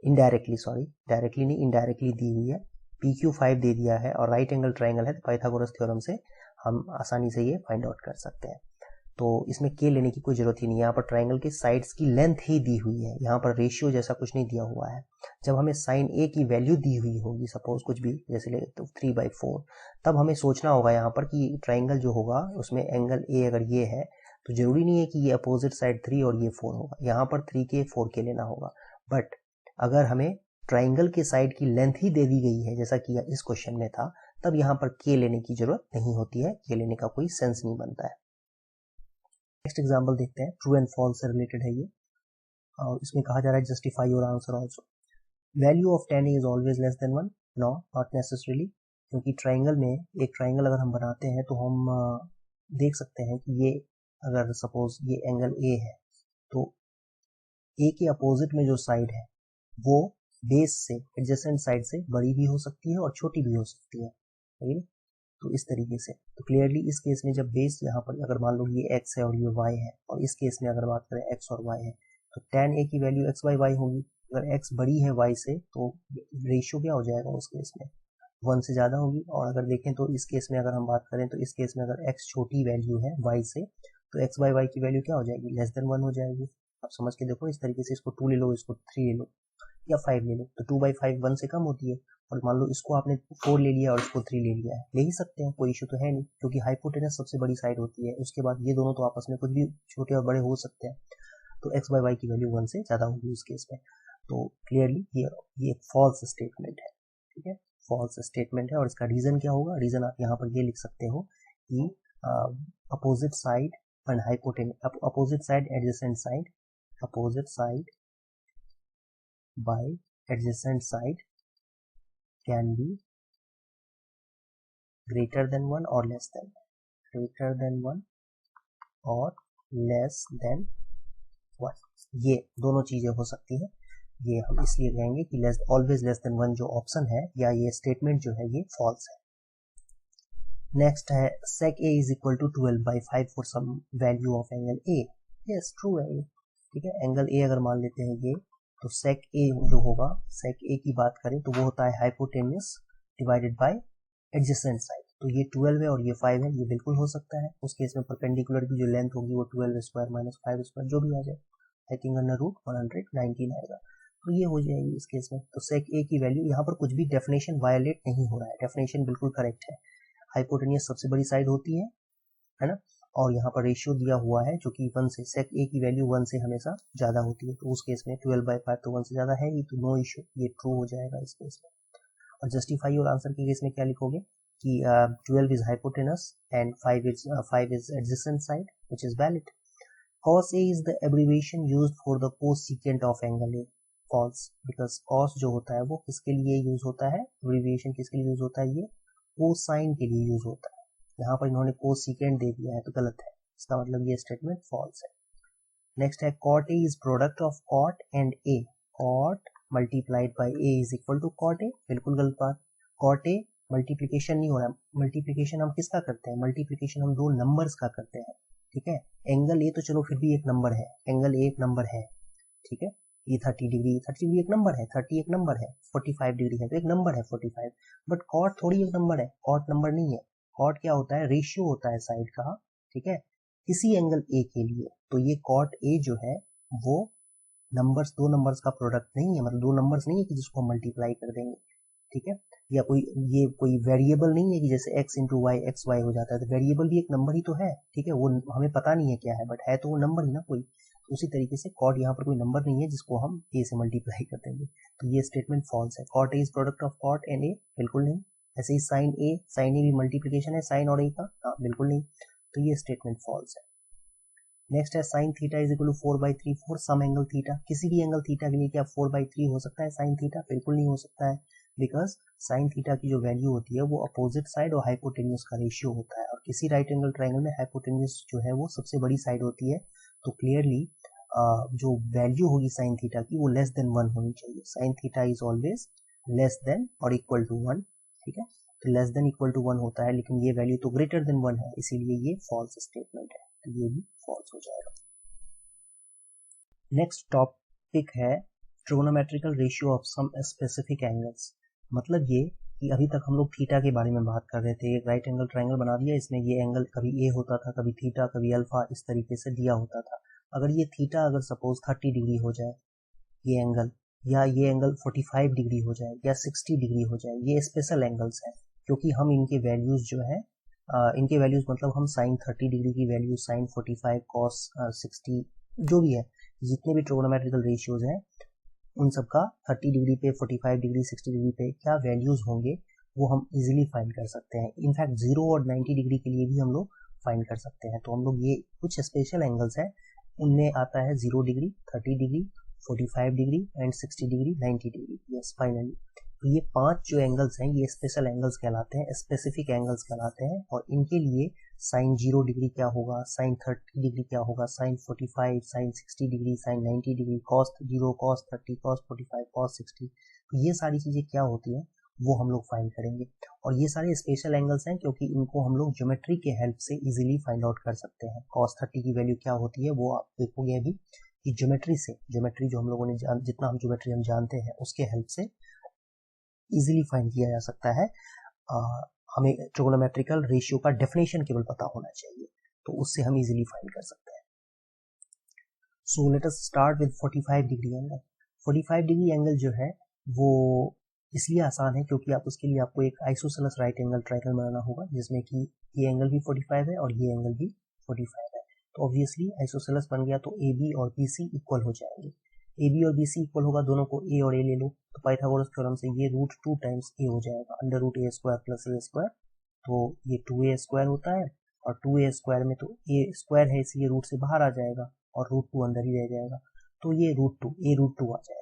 डायरेक्टली नहीं इनडायरेक्टली दी हुई है। PQ 5 दे दिया है और राइट एंगल ट्राइंगल है, तो पाइथागोरस थ्योरम से हम आसानी से ये फाइंड आउट कर सकते हैं। तो इसमें K लेने की कोई जरूरत ही नहीं, यहाँ पर ट्राइंगल के साइड्स की लेंथ ही दी हुई है, यहाँ पर रेशियो जैसा कुछ नहीं दिया हुआ है। जब हमें साइन A की वैल्यू दी हुई होगी, सपोज कुछ भी जैसे ले तो 3/4, तब हमें सोचना होगा यहाँ पर कि ट्राइंगल जो होगा उसमें एंगल A अगर ये है तो जरूरी नहीं है कि ये अपोजिट साइड 3 और ये 4 होगा, यहाँ पर 3K 4K लेना होगा। बट अगर हमें ट्राइंगल के साइड की लेंथ ही दे दी गई है जैसा कि इस क्वेश्चन में था, तब यहाँ पर K लेने की जरूरत नहीं होती है, K लेने का कोई सेंस नहीं बनता है। नेक्स्ट एग्जांपल देखते हैं, ट्रू एंड फॉल्स से रिलेटेड है ये, और इसमें कहा जा रहा है justify your answer also. Value of tan A is always less than 1, no not necessarily. क्योंकि ट्राइंगल में एक ट्राइंगल अगर हम बनाते हैं तो हम देख सकते हैं कि ये अगर सपोज ये एंगल ए है तो ए के अपोजिट में जो साइड है वो बेस से एडजेसेंट साइड से बड़ी भी हो सकती है और छोटी भी हो सकती है, ठीक है। तो इस तरीके से तो क्लियरली इस केस में जब बेस यहाँ पर अगर मान लो ये x है और ये y है, और इस केस में अगर बात करें x और y है तो tan a की वैल्यू x बाई y होगी। अगर x बड़ी है y से तो रेशियो क्या हो जाएगा उस केस में 1 से ज़्यादा होगी। और अगर देखें तो इस केस में अगर हम बात करें तो इस केस में अगर x छोटी वैल्यू है y से तो x बाई y की वैल्यू क्या हो जाएगी, लेस देन 1 हो जाएगी। आप समझ के देखो, इस तरीके से इसको 2 ले लो, इसको 3 ले लो या 5 ले लो, तो 2/5 1 से कम होती है। और मान लो इसको आपने 4 ले लिया और इसको 3 ले लिया है, ले ही सकते हैं, कोई इशू तो है नहीं, क्योंकि हाइपोटेनस सबसे बड़ी साइड होती है। उसके बाद ये दोनों तो आपस में कुछ भी छोटे और बड़े हो सकते हैं, तो x बाई वाई की वैल्यू 1 से ज़्यादा होगी उस केस में। तो क्लियरली ये एक फॉल्स स्टेटमेंट है, ठीक है, फॉल्स स्टेटमेंट है। और इसका रीज़न क्या होगा, रीज़न आप यहाँ पर ये लिख सकते हो कि opposite side and hypotenuse, opposite side adjacent side, opposite side by adjacent side can be greater than 1 or less than 1 or less than 1। ये दोनों चीजें हो सकती है। ये हम इसलिए कहेंगे कि ऑलवेज लेस देन 1 जो ऑप्शन है या ये स्टेटमेंट जो है ये फॉल्स है। नेक्स्ट है sec a is equal to 12/5 for some value of angle a। Yes true है ये, ठीक है। एंगल a अगर मान लेते हैं ये, तो sec a जो होगा, sec a की बात करें तो वो होता है hypotenuse divided by adjacent side. तो ये 12 है और ये 5 है, ये बिल्कुल हो सकता है। उस केस में परपेंडिकुलर की जो लेंथ होगी वो 12 स्क्वायर माइनस 5 स्क्वायर जो भी आ जाए, आई थिंक √119 आएगा, तो ये हो जाएगी इस केस में। तो sec a की वैल्यू, यहाँ पर कुछ भी डेफिनेशन वायलेट नहीं हो रहा है, डेफिनेशन बिल्कुल करेक्ट है। हाइपोटेन्यूस सबसे बड़ी साइड होती है ना, और यहाँ पर रेशियो दिया हुआ है जो कि 1 से, sec a की वैल्यू 1 से हमेशा ज़्यादा होती है। तो उस केस में 12/5 तो 1 से ज़्यादा है ही, तो नो इशू, ये ट्रू हो जाएगा इस केस में। और जस्टिफाई और आंसर के केस में क्या लिखोगे कि 12 is hypotenuse and 5 is adjacent side which is valid. cos a is the abbreviation used for the cosecant of angle a। false, because cos जो होता है वो किसके लिए यूज होता है, एब्रीविएशन किसके लिए यूज होता है, ये कोसाइन के लिए यूज होता है। यहाँ पर इन्होंने कोसेकेंट दे दिया है तो गलत है, इसका मतलब ये स्टेटमेंट फॉल्स है। नेक्स्ट है cot a is product of cot and a। cot multiplied by a is equal to cot a, बिल्कुल गलत बात। cot a मल्टीप्लीकेशन नहीं हो रहा है, मल्टीप्लीकेशन हम किसका करते हैं, मल्टीप्लीकेशन हम दो नंबर्स का करते हैं, ठीक है। एंगल a तो चलो फिर भी एक नंबर है, एंगल a एक नंबर है, ठीक है। ये 30 डिग्री एक नंबर है, 30 एक नंबर है, 45 डिग्री है तो एक नंबर है 45, बट कॉट थोड़ी एक नंबर है, कॉट नंबर नहीं है। कॉट क्या होता है, रेशियो होता है साइड का, ठीक है, किसी एंगल ए के लिए। तो ये कॉट ए जो है वो नंबर्स, दो नंबर्स का प्रोडक्ट नहीं है, मतलब दो नंबर्स नहीं है कि जिसको हम मल्टीप्लाई कर देंगे, ठीक है। या ये कोई वेरिएबल नहीं है कि जैसे x into y x y हो जाता है, तो वेरिएबल भी एक नंबर ही तो है, ठीक है, वो हमें पता नहीं है क्या है, बट है तो वो नंबर ही ना कोई। उसी तरीके से कॉट यहाँ पर कोई नंबर नहीं है जिसको हम a से मल्टीप्लाई कर देंगे, तो ये स्टेटमेंट फॉल्स है। Cot A is product of cot and A, बिल्कुल नहीं। ऐसे ही साइन ए भी मल्टीप्लीकेशन है साइन और ए का, हाँ बिल्कुल नहीं, तो ये स्टेटमेंट फॉल्स है। नेक्स्ट है sine theta is equal to 4/3 for some angle theta. किसी भी एंगल थीटा के लिए क्या 4/3 हो सकता है साइन थीटा, बिल्कुल नहीं हो सकता है, बिकॉज साइन थीटा की जो वैल्यू होती है वो अपोजिट साइड और हाइपोटेन्यूस का रेशियो होता है, और किसी राइट एंगल ट्राइंगल में हाइपोटेन्यूस जो है वो सबसे बड़ी साइड होती है। तो क्लियरली जो वैल्यू होगी साइन थीटा की वो लेस देन 1 होनी चाहिए। Sign theta is always less then और इक्वल टू 1, ठीक है, तो लेस देन इक्वल टू 1 होता है, लेकिन ये वैल्यू तो ग्रेटर देन 1 है, इसीलिए ये फॉल्स स्टेटमेंट है, तो ये भी फॉल्स हो जाएगा। नेक्स्ट टॉपिक है trigonometrical ratio of some specific angles. मतलब ये कि अभी तक हम लोग थीटा के बारे में बात कर रहे थे, एक राइट एंगल ट्राइंगल बना दिया, इसमें ये एंगल कभी ए होता था, कभी थीटा, कभी अल्फा, इस तरीके से दिया होता था। अगर ये थीटा अगर सपोज 30 डिग्री हो जाए ये एंगल, या ये एंगल 45 डिग्री हो जाए या 60 डिग्री हो जाए, ये स्पेशल एंगल्स हैं, क्योंकि हम इनके वैल्यूज जो है इनके वैल्यूज मतलब हम साइन 30 डिग्री की वैल्यू, साइन 45, कॉस 60, जो भी है, जितने भी ट्रिगोनोमेट्रिकल रेशियोज हैं उन सब का 30 डिग्री पे, 45 डिग्री, 60 डिग्री पे क्या वैल्यूज होंगे वो हम इजीली फाइंड कर सकते हैं। इनफैक्ट 0 और 90 डिग्री के लिए भी हम लोग फाइंड कर सकते हैं। तो हम लोग ये कुछ स्पेशल एंगल्स हैं, उनमें आता है 0 degree, 30 degree, 45 degree and 60 degree, 90 degree. Yes finally तो ये 5 जो एंगल्स हैं ये स्पेशल एंगल्स कहलाते हैं, स्पेसिफिक एंगल्स कहलाते हैं, और इनके लिए साइन 0 डिग्री क्या होगा, साइन 30 डिग्री क्या होगा, sine 45, sine 60 degree, sine 90 degree, cos 0, cos 30, cos 45, cos 60। तो ये सारी चीजें क्या होती हैं वो हम लोग फाइंड करेंगे। और ये सारे स्पेशल एंगल्स हैं क्योंकि इनको हम लोग ज्योमेट्री के हेल्प से इजीली फाइंड आउट कर सकते हैं। कॉस 30 की वैल्यू क्या होती है वो आप देखोगे अभी कि ज्योमेट्री से, ज्योमेट्री जो हम लोगों ने जितना हम ज्योमेट्री हम जानते हैं उसके हेल्प से इजीली फाइंड किया जा सकता है। हमें ट्रिगोनोमेट्रिकल रेशियो का डेफिनेशन केवल पता होना चाहिए, तो उससे हम इजीली फाइंड कर सकते हैं। So let us start with 45 degree angle. 45 degree angle जो है वो इसलिए आसान है क्योंकि आप उसके लिए आपको एक आइसोसेलेस राइट एंगल ट्रायंगल बनाना होगा जिसमें कि ये एंगल भी 45 है और ये एंगल भी 45 है। तो ऑब्वियसली आइसोसेलेस बन गया तो ए बी और बी सी इक्वल हो जाएंगे। ए बी और बी सी इक्वल होगा, दोनों को ए और ए ले लो तो पाइथागोरस थ्योरम से ये रूट 2 टाइम्स ए हो जाएगा, under root A square plus A square. तो ये 2a स्क्वायर होता है और 2a स्क्वायर में तो a स्क्वायर है इसलिए रूट से बाहर आ जाएगा और रूट 2 अंदर ही रह जाएगा, तो ये रूट 2 a रूट 2 आ जाएगा।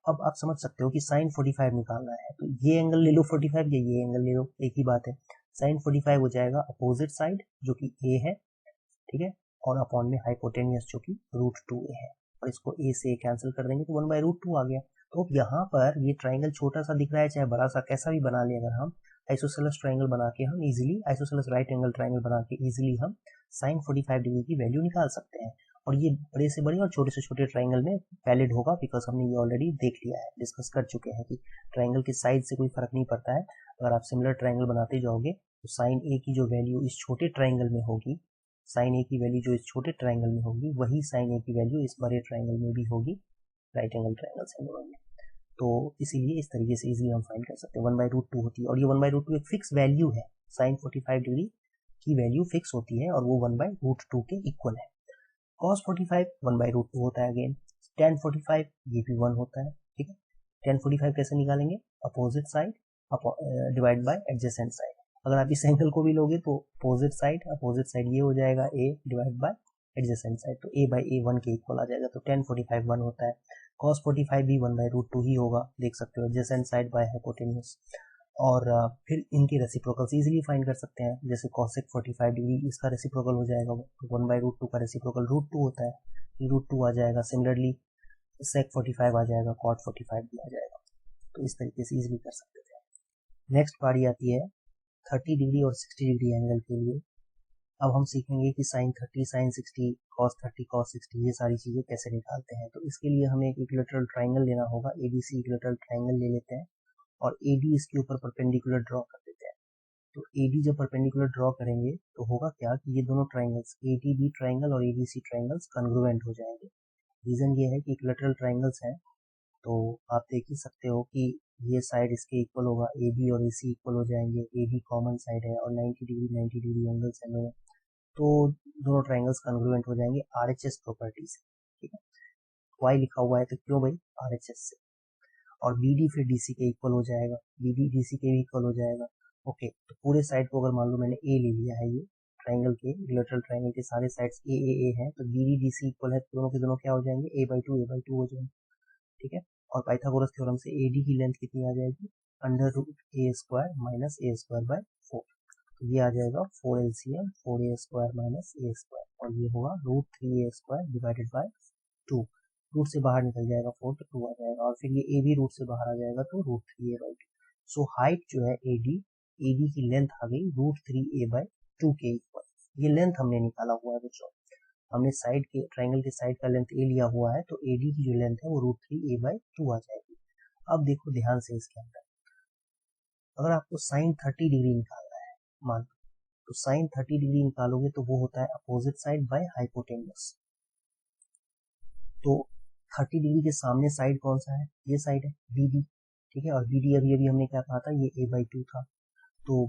अब आप समझ सकते हो कि साइन 45 निकालना है तो ये एंगल ले लो 45 या ये एंगल ले लो, एक ही बात है। साइन 45 हो जाएगा अपोजिट साइड जो कि a है, ठीक है, और अपॉन में हाइपोटेनियस जो कि रूट 2a है, और इसको a से कैंसिल कर देंगे तो 1/√2 आ गया। तो अब यहाँ पर ये ट्राइंगल छोटा सा दिख रहा है चाहे बड़ा सा कैसा भी बना ले, अगर हम आइसोसेलेस ट्राइंगल बना के हम easily, isosceles right angle triangle बना के इजीली हम साइन 45 डिग्री की वैल्यू निकाल सकते हैं। और ये बड़े से बड़े और छोटे से छोटे ट्राइंगल में वैलिड होगा बिकॉज हमने ये ऑलरेडी देख लिया है, डिस्कस कर चुके हैं कि ट्राइंगल की साइज से कोई फर्क नहीं पड़ता है। अगर आप सिमिलर ट्राइंगल बनाते जाओगे तो साइन ए की जो वैल्यू इस छोटे ट्राइंगल में होगी, साइन ए की वैल्यू जो इस छोटे ट्राइंगल में होगी वही साइन ए की वैल्यू इस बड़े ट्राइंगल में भी होगी, राइट एंगल ट्राइंगल से में। तो इसीलिए इस तरीके से इजीली हम फाइंड कर सकते हैं। 1/√2 होती है और ये 1/√2 एक फिक्स वैल्यू है, साइन 45 डिग्री की वैल्यू फिक्स होती है और वो 1/√2 के इक्वल है। कॉस 45 1/√2 होता है अगेन, tan 45 ये भी 1 होता है, ठीक है। tan 45 कैसे निकालेंगे, opposite side divide by adjacent side. अगर आप इस एंगल को भी लोगे तो अपोजिट साइड ये हो जाएगा a divide by adjacent side, तो a/a 1 के इक्वल आ जाएगा, तो tan 45 1 होता है। cos 45 भी 1/√2 ही होगा, देख सकते हो एडजेसेंट साइड बाय हाइपोटेन्यूज। और फिर इनके रेसिप्रोकल्स इजीली फाइंड कर सकते हैं, जैसे cosec 45 डिग्री इसका रेसिप्रोकल हो जाएगा, तो 1/√2 का रेसिप्रोकल √2 होता है, √2 आ जाएगा। सिमिलरली sec 45 आ जाएगा, cot 45 भी आ जाएगा। तो इस तरीके से इजीली कर सकते थे। नेक्स्ट बारी आती है 30 डिग्री और 60 डिग्री एंगल के लिए। अब हम सीखेंगे कि साइन 30, साइन 60, कॉस 30, कॉस 60 ये सारी चीजें कैसे निकालते हैं। तो इसके लिए हमें एक इक्विलैटरल ट्राइंगल लेना होगा, एबीसी इक्विलैटरल ट्राइंगल ले लेते हैं और एडी इसके ऊपर परपेंडिकुलर ड्रॉ कर देते हैं। तो एडी जब परपेंडिकुलर ड्रॉ करेंगे तो होगा क्या कि ये दोनों ट्राइंगल्स एडीबी ट्राइंगल और एबीसी ट्राइंगल्स कॉन्ग्रुएंट हो जाएंगे। रीजन ये है कि इक्विलैटरल ट्राइंगल्स हैं तो आप देख ही सकते हो कि ये साइड इसके इक्वल होगा, ए बी और ए सी इक्वल हो जाएंगे, ए बी कॉमन साइड है और 90 डिग्री एंगल्स है दोनों, तो दोनों ट्राइंगल्स कॉन्ग्रुएंट हो जाएंगे आरएचएस प्रॉपर्टी से, ठीक है। वाई लिखा हुआ है तो क्यों भाई, आरएचएस से। और बी डी फिर डी सी के इक्वल हो जाएगा, बी डी डी सी के भी इक्वल हो जाएगा। ओके, तो पूरे साइड को अगर मान लो मैंने ए ले लिया है, ये ट्राइंगल के इक्विलैटरल ट्राइंगल के सारे साइड्स ए हैं, तो B D D C equal है, दोनों के दोनों क्या हो जाएंगे, a/2 हो जाएंगे, ठीक है। और पाइथागोरस थ्योरम से AD की लेंथ कितनी आ जाएगी, under root A square minus A square by 4, तो ये आ जाएगा 4 LCM 4a square minus A square, और ये होगा root 3a square divided by 2। Root से बाहर निकल जाएगा 4 तो 2 आ जाएगा, और फिर ये a भी रूट से बाहर आ जाएगा तो रूट 3a/2। सो हाइट जो है AD की लेंथ आ गई रूट 3a/2 के इक्वल। ये लेंथ हमने निकाला हुआ है बच्चों, हमने साइड के ट्राइंगल के साइड का लेंथ ए लिया हुआ है, तो एडी की जो लेंथ है वो रूट 3a/2 आ जाएगी। अब देखो ध्यान से इसके अंदर, अगर आपको साइन 30 डिग्री निकालना है मान लो, तो साइन 30 डिग्री निकालोगे तो वो होता है अपोजिट साइड बाय हाइपोटेन्यूस। तो 30 डिग्री के सामने साइड कौन सा है, ये साइड है BD, ठीक है। और BD अभी अभी हमने क्या कहा था, ये a/2 था, तो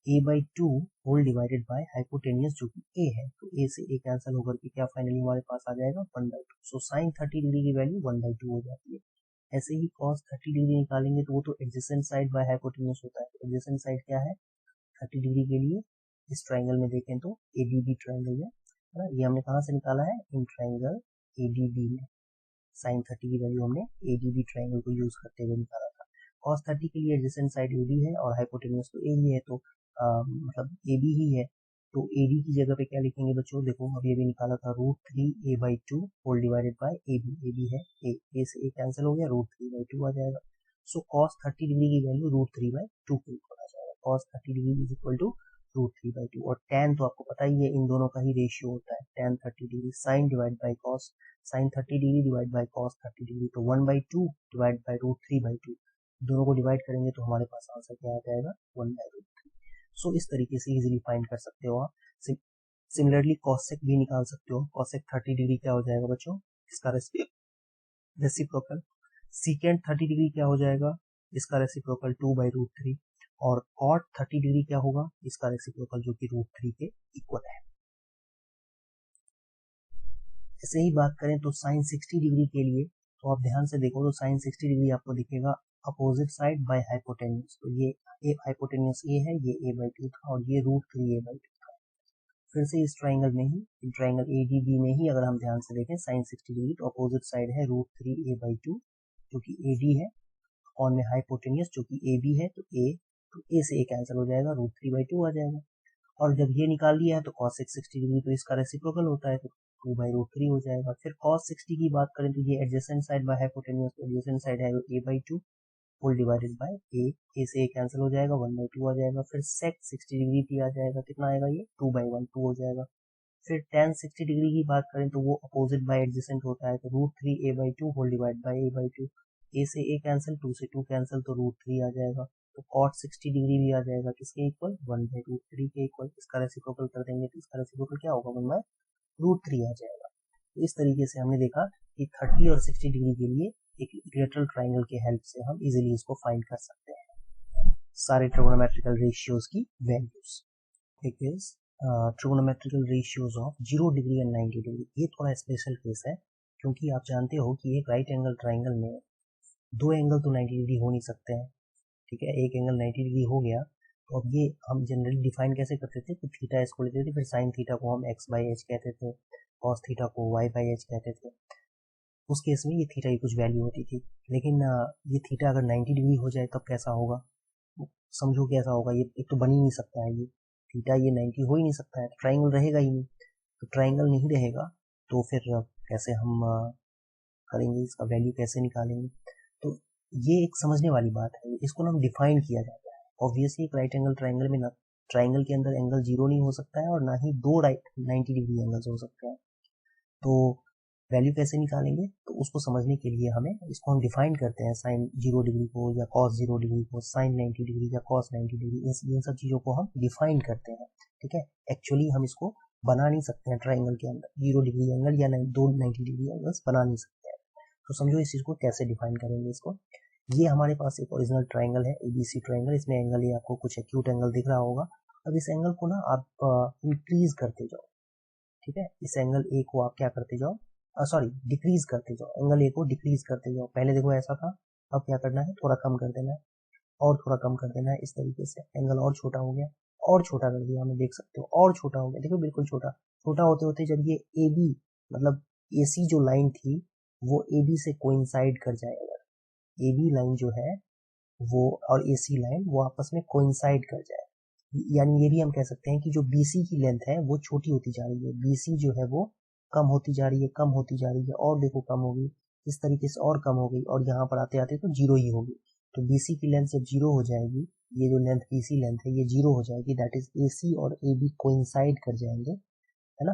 a/2 whole divided by hypotenuse जो कि a है, तो a से a कैंसिल होकर के क्या फाइनली हमारे पास आ जाएगा 1/2। सो साइन 30 डिग्री की वैल्यू 1/2 हो जाती है। ऐसे ही cos 30 डिग्री निकालेंगे तो वो तो एडजेसेंट साइड बाय हाइपोटेनियस होता है, एडजेसेंट साइड क्या है 30 डिग्री के लिए, इस ट्राइंगल में देखें तो ADB ट्राइंगल है ना, ये हमने कहाँ से निकाला है, इन ट्राइंगल ADB में साइन 30 की वैल्यू हमने ADB ट्राइंगल को यूज करते हुए निकाला था। cos 30 के लिए एडजेसेंट साइड AB है और हाइपोटेन्यूज तो A ही है, तो मतलब AB ही है, तो AB की जगह पे क्या लिखेंगे बच्चों, देखो अभी अभी निकाला था √3a/2 whole divided by AB है A से A कैंसिल हो गया, √3/2 आ जाएगा। सो cos 30 डिग्री की वैल्यू √3/2 के इक्वल आ जाएगा। cos 30 degree is equal to √3/2, और tan तो आपको पता ही है इन दोनों का ही रेशियो होता है, tan 30 degree sin divide by cos, sin 30 degree divide by cos 30 degree, तो 1/2 डिवाइड बाई √3/2, दोनों को डिवाइड करेंगे तो हमारे पास आंसर क्या आ जाएगा, 1/√3। सो इस तरीके से इजीली फाइंड कर सकते हो आप। सिमिलरली cosec भी निकाल सकते हो, cosec 30 डिग्री क्या हो जाएगा बच्चों, इसका रेसिप्रोकल। secant 30 डिग्री क्या हो जाएगा, इसका रेसिप्रोकल 2/√3, और cot 30 डिग्री क्या होगा, इसका रेसिप्रोकल जो कि √3 के इक्वल है। ऐसे ही बात करें तो sin 60 डिग्री के लिए, तो आप ध्यान से देखो तो sin 60 डिग्री आपको दिखेगा अपोजिट साइड बाय हाइपोटेन्यूज, तो ये हाइपोटेन्यूज A है, ये A/2 था और ये √3a/2 था। फिर से इस ट्राइंगल में ही, ट्राइंगल ADB में ही अगर हम ध्यान से देखें sin 60 डिग्री, तो अपोजिट साइड है √3a/2 जो कि AD है, और में हाइपोटेन्यूज जो कि AB है, तो A से A कैंसिल हो जाएगा, √3/2 आ जाएगा। और जब ये निकाल लिया है तो cos 60 डिग्री तो इसका रेसिप्रोकल होता है, तो 2/√3 हो जाएगा। फिर cos 60 की बात करें तो ये एडजेसेंट साइड बाय हाइपोटेन्यूज, तो एडजेसेंट साइड है A/2 whole divided by A से A कैंसिल हो जाएगा, 1/2 आ जाएगा। फिर sec 60 डिग्री भी आ जाएगा, कितना आएगा ये 2/1 हो जाएगा। फिर tan 60 डिग्री की बात करें तो वो अपोजिट बाय एडजेसेंट होता है, तो √3a/2 whole divide by A/2, A से A कैंसिल, 2 से 2 कैंसिल, तो √3 आ जाएगा। तो cot 60 डिग्री भी आ जाएगा किसके इक्वल, 1/√3 के इक्वल। इसका रेसिप्रोकल कर देंगे तो इसका रेसिप्रोकल क्या होगा, 1/√3 आ जाएगा। तो इस तरीके से हमने देखा कि 30 और 60 डिग्री के लिए एक इक्वेटरल ट्राइंगल के हेल्प से हम इजीली इसको फाइंड कर सकते हैं सारे ट्रिगोनोमेट्रिकल रेशियोज की वैल्यूज। एक is trigonometrical ratios of 0 degree and 90 degree. ये थोड़ा स्पेशल केस है क्योंकि आप जानते हो कि एक राइट एंगल ट्राइंगल में दो एंगल तो 90 डिग्री हो नहीं सकते हैं, ठीक है। एक एंगल 90 डिग्री हो गया तो अब ये हम जनरली डिफाइन कैसे करते थे, तो थीटा इसको लेते थे, फिर साइन थीटा को हम x/h कहते थे, कॉस थीटा को y/h कहते थे। उस केस में ये थीटा की कुछ वैल्यू होती थी, लेकिन ये थीटा अगर 90 डिग्री हो जाए तब कैसा होगा, समझो कैसा होगा। ये एक तो बन ही नहीं सकता है, ये थीटा ये 90 हो ही नहीं सकता है, ट्राइंगल रहेगा ही नहीं। तो ट्राइंगल नहीं रहेगा तो फिर कैसे हम करेंगे, इसका वैल्यू कैसे निकालेंगे। तो ये एक समझने वाली बात है, इसको ना हम डिफाइन किया जाता है। ऑब्वियसली एक राइट एंगल ट्राइंगल में ना, ट्राइंगल के अंदर एंगल 0 नहीं हो सकता है और ना ही दो राइट 90 डिग्री एंगल्स हो सकते हैं। तो वैल्यू कैसे निकालेंगे, तो उसको समझने के लिए हमें इसको हम डिफाइन करते हैं, साइन 0 डिग्री को या कॉस 0 डिग्री को, साइन 90 डिग्री या कॉस 90 डिग्री, इन सब चीज़ों को हम डिफाइन करते हैं, ठीक है। एक्चुअली हम इसको बना नहीं सकते हैं ट्राइंगल के अंदर 0 डिग्री एंगल या दो 90 डिग्री एंगल्स बना नहीं सकते हैं। तो समझो इस चीज़ को कैसे डिफाइन करेंगे इसको। ये हमारे पास एक ओरिजिनल ट्राइंगल है, ABC ट्राइंगल। इसमें एंगल ये आपको कुछ एक्यूट एंगल दिख रहा होगा। अब इस एंगल को ना आप इंक्रीज करते जाओ, ठीक है। इस एंगल A को आप क्या करते जाओ, सॉरी डिक्रीज करते जाओ, एंगल A को डिक्रीज करते जाओ। पहले देखो ऐसा था, अब क्या करना है, थोड़ा कम कर देना है और थोड़ा कम कर देना है। इस तरीके से एंगल और छोटा हो गया, और छोटा कर दिया हमें, देख सकते हो, और छोटा हो गया, देखो बिल्कुल छोटा। छोटा होते होते जब ये AB मतलब AC जो लाइन थी वो AB से कोइंसाइड कर जाएगा, AB लाइन जो है वो और AC लाइन वो आपस में कोइंसाइड कर जाए, यानी ये भी हम कह सकते हैं कि जो BC की लेंथ है वो छोटी होती जा रही है, BC जो है वो कम होती जा रही है, कम होती जा रही है, और देखो कम हो गई, इस तरीके से और कम हो गई, और यहाँ पर आते आते तो 0 ही होगी। तो BC की लेंथ जब 0 हो जाएगी, ये जो लेंथ BC लेंथ है ये 0 हो जाएगी, दैट इज AC और AB कोइंसाइड कर जाएंगे, है ना।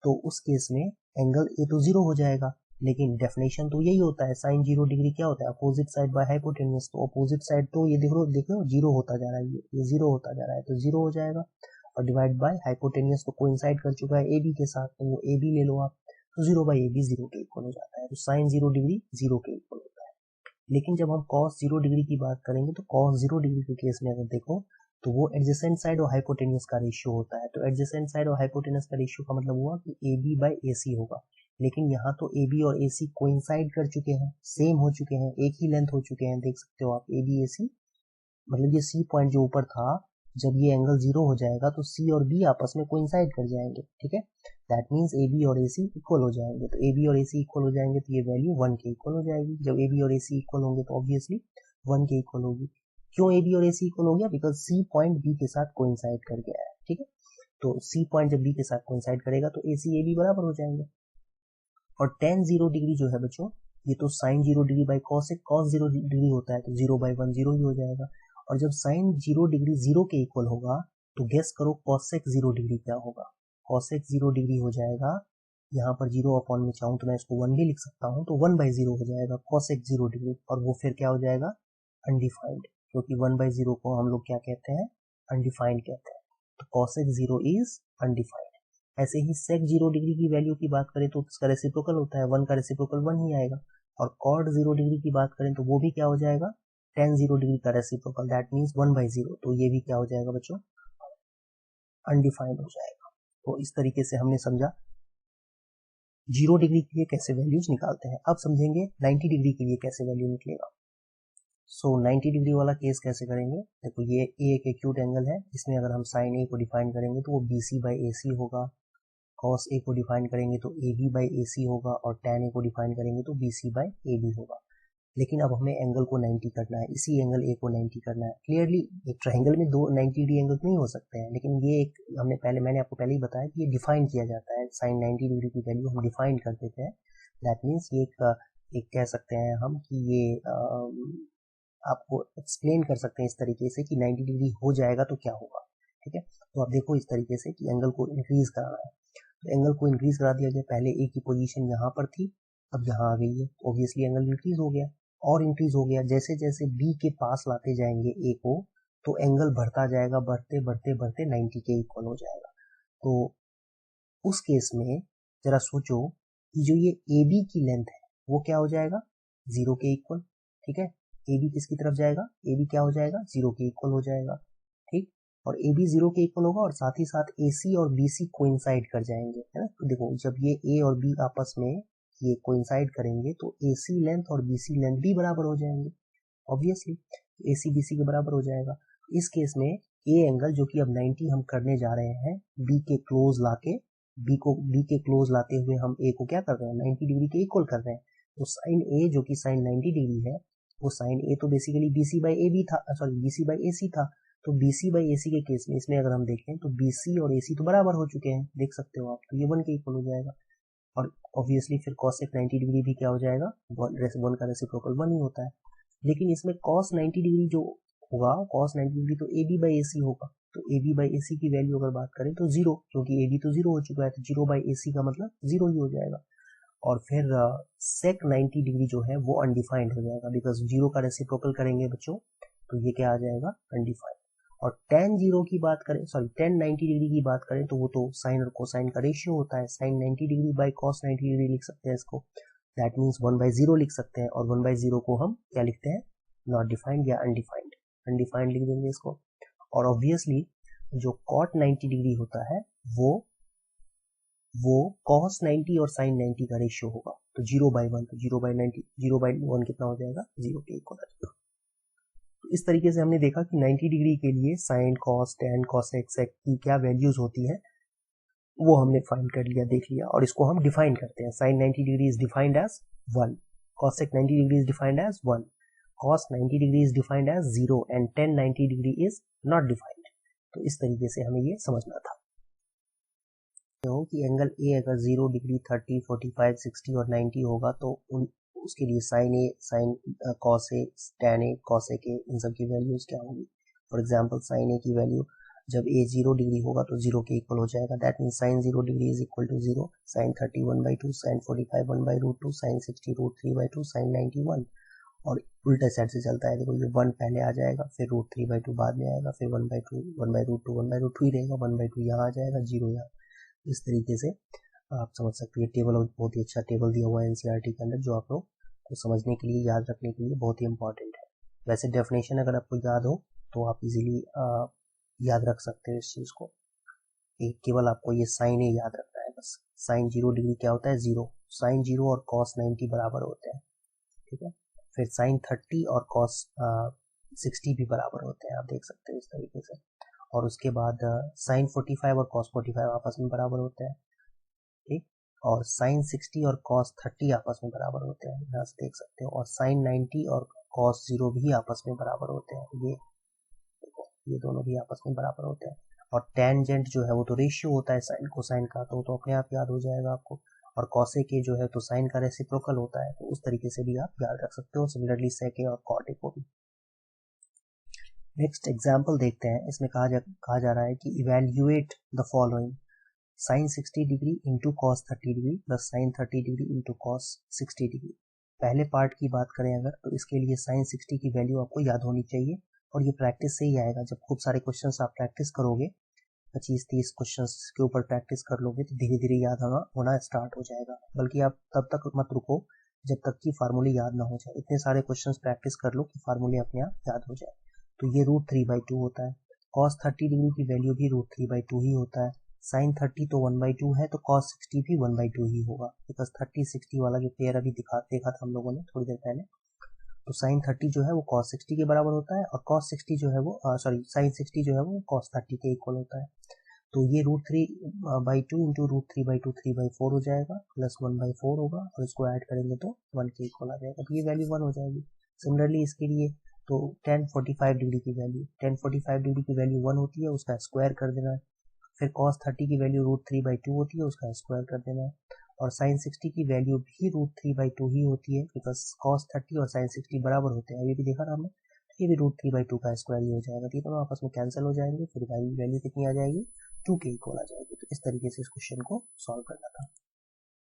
तो उस केस में एंगल A तो 0 हो जाएगा, लेकिन डेफिनेशन तो यही होता है, साइन 0 डिग्री क्या होता है, अपोजिट साइड बाय हाइपोटेन्यूज। तो अपोजिट साइड तो ये देखो देखो 0 होता जा रहा है, ये 0 होता जा रहा है, तो 0 हो जाएगा, और डिवाइड बाय हाइपोटेन्यूज तो कोइंसाइड कर चुका है AB के साथ, तो वो AB ले लो आप, तो 0 बाई AB 0 के इक्वल हो जाता है। तो साइन 0 डिग्री 0 के इक्वल होता है। लेकिन जब हम कॉस 0 डिग्री की बात करेंगे तो कॉस 0 डिग्री के केस में अगर देखो तो वो एडजेसेंट साइड और हाइपोटेन्यूज का रेशियो होता है। तो एडजेसेंट साइड और हाइपोटेन्यूज का रेशियो का मतलब हुआ कि AB बाई AC होगा, लेकिन यहाँ तो AB और AC कोइंसाइड कर चुके हैं, सेम हो चुके हैं, एक ही लेंथ हो चुके हैं, देख सकते हो आप AB AC, मतलब ये C पॉइंट जो ऊपर था, जब ये एंगल 0 हो जाएगा तो C और B आपस में कोइंसाइड कर जाएंगे, ठीक है। दैट मीन्स AB और AC इक्वल हो जाएंगे, तो AB और AC इक्वल हो जाएंगे तो ये वैल्यू 1 के इक्वल हो जाएगी। जब AB और AC इक्वल होंगे तो ऑब्वियसली 1 के इक्वल होगी। क्यों ए बी और ए सी इक्वल हो गया? बिकॉज सी पॉइंट बी के साथ कोइंसाइड कर गया है, ठीक है। तो सी पॉइंट जब बी के साथ कोइंसाइड करेगा तो ए सी ए बी बराबर हो जाएंगे। और tan 0 डिग्री जो है बच्चों, ये तो sin 0 डिग्री बाई cos है, cos 0 डिग्री होता है तो 0 बाई 1 0 ही हो जाएगा। और जब sin 0 डिग्री 0 के इक्वल होगा तो गेस करो cosec 0 डिग्री क्या होगा? cosec 0 डिग्री हो जाएगा, यहाँ पर 0 अपॉन में चाहूँ तो मैं इसको 1 भी लिख सकता हूँ, तो 1 बाई 0 हो जाएगा cosec 0 डिग्री, और वो फिर क्या हो जाएगा? अनडिफाइंड, क्योंकि 1 बाई 0 को हम लोग क्या कहते हैं? अनडिफाइंड कहते हैं। तो cosec 0 इज अनडिफाइंड। ऐसे ही sec 0 डिग्री की वैल्यू की बात करें तो उसका रेसिप्रोकल होता है, 1 का रेसिप्रोकल 1 ही आएगा। और cot 0 डिग्री की बात करें तो वो भी क्या हो जाएगा? tan 0 डिग्री का रेसिप्रोकल, दैट मीन्स 1 बाई 0, तो ये भी क्या हो जाएगा बच्चों? अनडिफाइंड हो जाएगा। तो इस तरीके से हमने समझा 0 डिग्री के लिए कैसे वैल्यूज निकालते हैं। अब समझेंगे 90 डिग्री के लिए कैसे वैल्यू निकलेगा। सो 90 डिग्री वाला केस कैसे करेंगे? देखो ये ए एक एक्यूट एंगल है, इसमें अगर हम साइन ए को डिफाइन करेंगे तो वो बी सी बाई ए सी होगा। cos a को डिफाइन करेंगे तो ए बी बाई ए सी होगा, और tan a को डिफाइन करेंगे तो B C by A B होगा। लेकिन अब हमें एंगल को 90 करना है, इसी एंगल ए को 90 करना है। क्लियरली एक ट्राइंगल में दो 90 डिग्री एंगल नहीं हो सकते हैं, लेकिन ये एक मैंने आपको पहले ही बताया कि ये डिफाइन किया जाता है। साइन 90 डिग्री की वैल्यू हम डिफाइन कर देते हैं। दैट मीन्स ये एक कह सकते हैं हम कि ये आपको एक्सप्लेन कर सकते हैं इस तरीके से कि 90 डिग्री हो जाएगा तो क्या होगा, ठीक है। तो आप देखो इस तरीके से कि एंगल को इंक्रीज कराना है, तो एंगल को इंक्रीज करा दिया गया। पहले ए की पोजीशन यहाँ पर थी, अब यहाँ आ गई है, ऑब्वियसली एंगल इंक्रीज हो गया और इंक्रीज हो गया। जैसे जैसे बी के पास लाते जाएंगे ए को, तो एंगल बढ़ता जाएगा, बढ़ते बढ़ते बढ़ते 90 के इक्वल हो जाएगा। तो उस केस में जरा सोचो कि जो ये ए बी की लेंथ है वो क्या हो जाएगा? 0 के इक्वल, ठीक है। ए बी किसकी तरफ जाएगा? ए बी क्या हो जाएगा? 0 के इक्वल हो जाएगा, ठीक। और ए बी 0 के इक्वल होगा, और साथ ही साथ ए सी और बी सी कोइंसाइड कर जाएंगे, है ना। तो देखो जब ये ए और बी आपस में ये कोइंसाइड करेंगे तो ए सी लेंथ और बी सी लेंथ भी बराबर हो जाएंगे, ऑब्वियसली ए सी बी सी के बराबर हो जाएगा। इस केस में ए एंगल जो कि अब 90 हम करने जा रहे हैं, बी के क्लोज लाके, बी के क्लोज लाते हुए हम ए को क्या कर रहे हैं? 90 डिग्री के इक्वल कर रहे हैं। तो साइन ए जो कि साइन 90 डिग्री है, वो साइन ए तो basically B C by A B था, sorry B C by A C था। तो बी सी बाई ए सी के केस में इसमें अगर हम देखें तो बी सी और ए सी तो बराबर हो चुके हैं, देख सकते हो आप, तो ये 1 के इक्वल हो जाएगा। और ऑब्वियसली फिर cosec 90 डिग्री भी क्या हो जाएगा? 1 का रेसिप्रोकल 1 ही होता है। लेकिन इसमें cos 90 डिग्री जो होगा, cos 90 डिग्री तो ए बी बाई ए सी होगा। तो ए बी बाई ए सी की वैल्यू अगर बात करें तो 0, क्योंकि ए बी तो 0 हो चुका है, तो 0 बाई ए सी का मतलब 0 ही हो जाएगा। और फिर sec 90 डिग्री जो है वो अनडिफाइंड हो जाएगा, बिकॉज 0 का रेसिप्रोकल करेंगे बच्चों, तो ये क्या आ जाएगा? अनडिफाइंड। और tan 0 की बात करें, सॉरी tan 90 डिग्री की बात करें तो वो तो साइन और कोसाइन का रेशियो होता है। Sine 90 degree by cos 90 degree लिख सकते हैं इसको, दैट मीन्स 1 बाई 0 लिख सकते हैं। और 1 बाई 0 को हम क्या लिखते हैं? नॉट डिफाइंड या अनडिफाइंड, अनडिफाइंड लिख देंगे इसको। और ऑब्वियसली जो cot 90 डिग्री होता है वो cos 90 और sin 90 का रेशियो होगा। तो 0 बाई 1, तो 0 बाई 90, 0 बाई 1 कितना हो जाएगा? 0 के इक्वल आ जाएगा। तो इस तरीके से हमने देखा कि 90 डिग्री के लिए sine, cos, tan, cosec, sec की क्या वैल्यूज होती है वो हमने फाइंड कर लिया, देख लिया। और इसको हम डिफाइन करते हैं। Sine 90 degree is defined as 1, cosec 90 degree is defined as 1, cos 90 degree is defined as 0 and tan 90 degree is not defined. तो इस तरीके से हमें ये समझना था कि एंगल ए अगर 0 डिग्री, 30, 45, 60 और 90 होगा तो उसके लिए sign A, sine cos A, tan A, cosec ए, इन सब की वैल्यूज क्या होंगी। फॉर एग्जांपल साइन ए की वैल्यू जब ए 0 डिग्री होगा तो 0 के इक्वल हो जाएगा, that mean sine 0 degree is equal to 0, sine 30 1/2, sine 45 1/√2, sine 60 √3/2, sine 90 1। और उल्टा साइड से चलता है, देखो ये 1 पहले आ जाएगा, फिर √3/2 बाद में आएगा, फिर 1/2, 1/√2, 1/2 ही रहेगा, 1/2 यहाँ आ जाएगा, 0 यहाँ। इस तरीके से आप समझ सकते हैं। टेबल बहुत ही अच्छा टेबल दिया हुआ है एनसीईआरटी के अंदर, जो आप लोग को समझने के लिए, याद रखने के लिए बहुत ही इंपॉर्टेंट है। वैसे डेफिनेशन अगर आपको याद हो तो आप इजीली याद रख सकते हो इस चीज को। एक केवल आपको ये साइन ए याद रखना है बस। साइन 0 डिग्री क्या होता है? 0। साइन 0 और cos 90 बराबर होते हैं, ठीक है। फिर साइन 30 और cos 60 भी बराबर होते हैं, आप देख सकते हैं इस तरीके से। और उसके बाद साइन 45 और cos 45 आपस में बराबर होते हैं, ठीक। और साइन 60 और cos 30 आपस में बराबर होते हैं, यहाँ से देख सकते हो। और साइन 90 और cos 0 भी आपस में बराबर होते हैं। ये दोनों भी आपस में बराबर होते हैं। और टेंजेंट जो है वो तो रेशियो होता है साइन कोसाइन का, तो अपने आप याद हो जाएगा आपको। और कॉसेक जो है तो साइन का रेसिप्रोकल होता है, तो उस तरीके से भी आप याद रख सकते हो। सिमिलरली सेक और कॉट को भी। नेक्स्ट एग्जाम्पल देखते हैं। इसमें कहा जा रहा है कि evaluate the following sine 60 degree into cos 30 degree plus sine 30 degree into cos 60 degree. पहले पार्ट की बात करें अगर, तो इसके लिए साइन 60 की वैल्यू आपको याद होनी चाहिए, और ये प्रैक्टिस से ही आएगा। जब खूब सारे क्वेश्चंस आप प्रैक्टिस करोगे, 25-30 क्वेश्चंस के ऊपर प्रैक्टिस कर लोगे, तो धीरे धीरे याद होना स्टार्ट हो जाएगा। बल्कि आप तब तक मत रुको जब तक कि फार्मूले याद ना हो जाए। इतने सारे क्वेश्चंस प्रैक्टिस कर लो कि फार्मूले अपने आप याद हो जाए। तो ये √3/2 होता है। cos 30 डिग्री की वैल्यू भी √3/2 ही होता है। साइन 30 तो 1/2 है, तो cos 60 भी 1/2 ही होगा, बिकॉज 30-60 वाला जो पेयर अभी देखा था हम लोगों ने थोड़ी देर पहले। तो साइन 30 जो है वो cos 60 के बराबर होता है, और cos 60 जो है वो साइन 60 जो है वो cos 30 के इक्वल होता है। तो ये √3/2 इंटू √3/2 3/4 हो जाएगा, प्लस 1/4 होगा, और इसको ऐड करेंगे तो 1 के इक्वल आ जाएगा। तो ये वैल्यू 1 हो जाएगी। सिमिलरली इसके लिए तो tan 45 डिग्री की वैल्यू 1 होती है, उसका स्क्वायर कर देना है। फिर cos 30 की वैल्यू √3/2 होती है, उसका स्क्वायर कर देना है। और sin 60 की वैल्यू भी √3/2 ही होती है, बिकॉज cos 30 और sin 60 बराबर होते हैं। ये भी देखा ना हमने। ये भी √3/2 का स्क्वायर ही हो जाएगा। ठीक है, तो आपस में कैंसिल हो जाएंगे, फिर वैल्यू कितनी आ जाएगी, 2 के इक्वल आ जाएगी। तो इस तरीके से इस क्वेश्चन को सॉल्व करना था।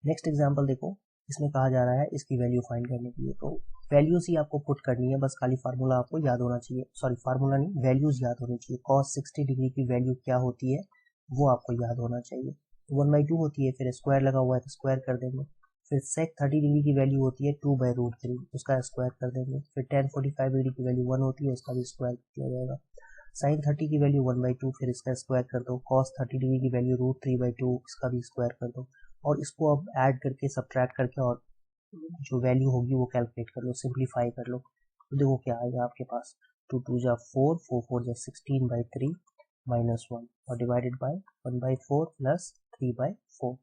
नेक्स्ट एग्जाम्पल देखो। इसमें कहा जा रहा है इसकी वैल्यू फाइंड करने के लिए, तो वैल्यूज ही आपको पुट करनी है, बस खाली फार्मूला आपको याद होना चाहिए। सॉरी, फार्मूला नहीं, वैल्यूज याद होनी चाहिए। cos 60 डिग्री की वैल्यू क्या होती है वो आपको याद होना चाहिए। 1/2 होती है, फिर स्क्वायर लगा हुआ है तो स्क्वायर कर देंगे। फिर sec 30 डिग्री की वैल्यू होती है 2/√3, उसका स्क्वायर कर देंगे। फिर tan 45 डिग्री की वैल्यू 1 होती है, उसका भी स्क्वायर किया जाएगा। साइन 30 की वैल्यू 1/2, फिर इसका स्क्वायर कर दो। cos 30 डिग्री की वैल्यू √3/2, इसका भी स्क्वायर कर दो। और इसको अब ऐड करके सब्ट्रैक्ट करके और जो वैल्यू होगी वो कैलकुलेट कर लो, सिंप्लीफाई कर लो। तो देखो क्या आएगा आपके पास, 2 × 4, 4 × 16/3 -1, और डिवाइडेड बाय 1/4 प्लस 3/4।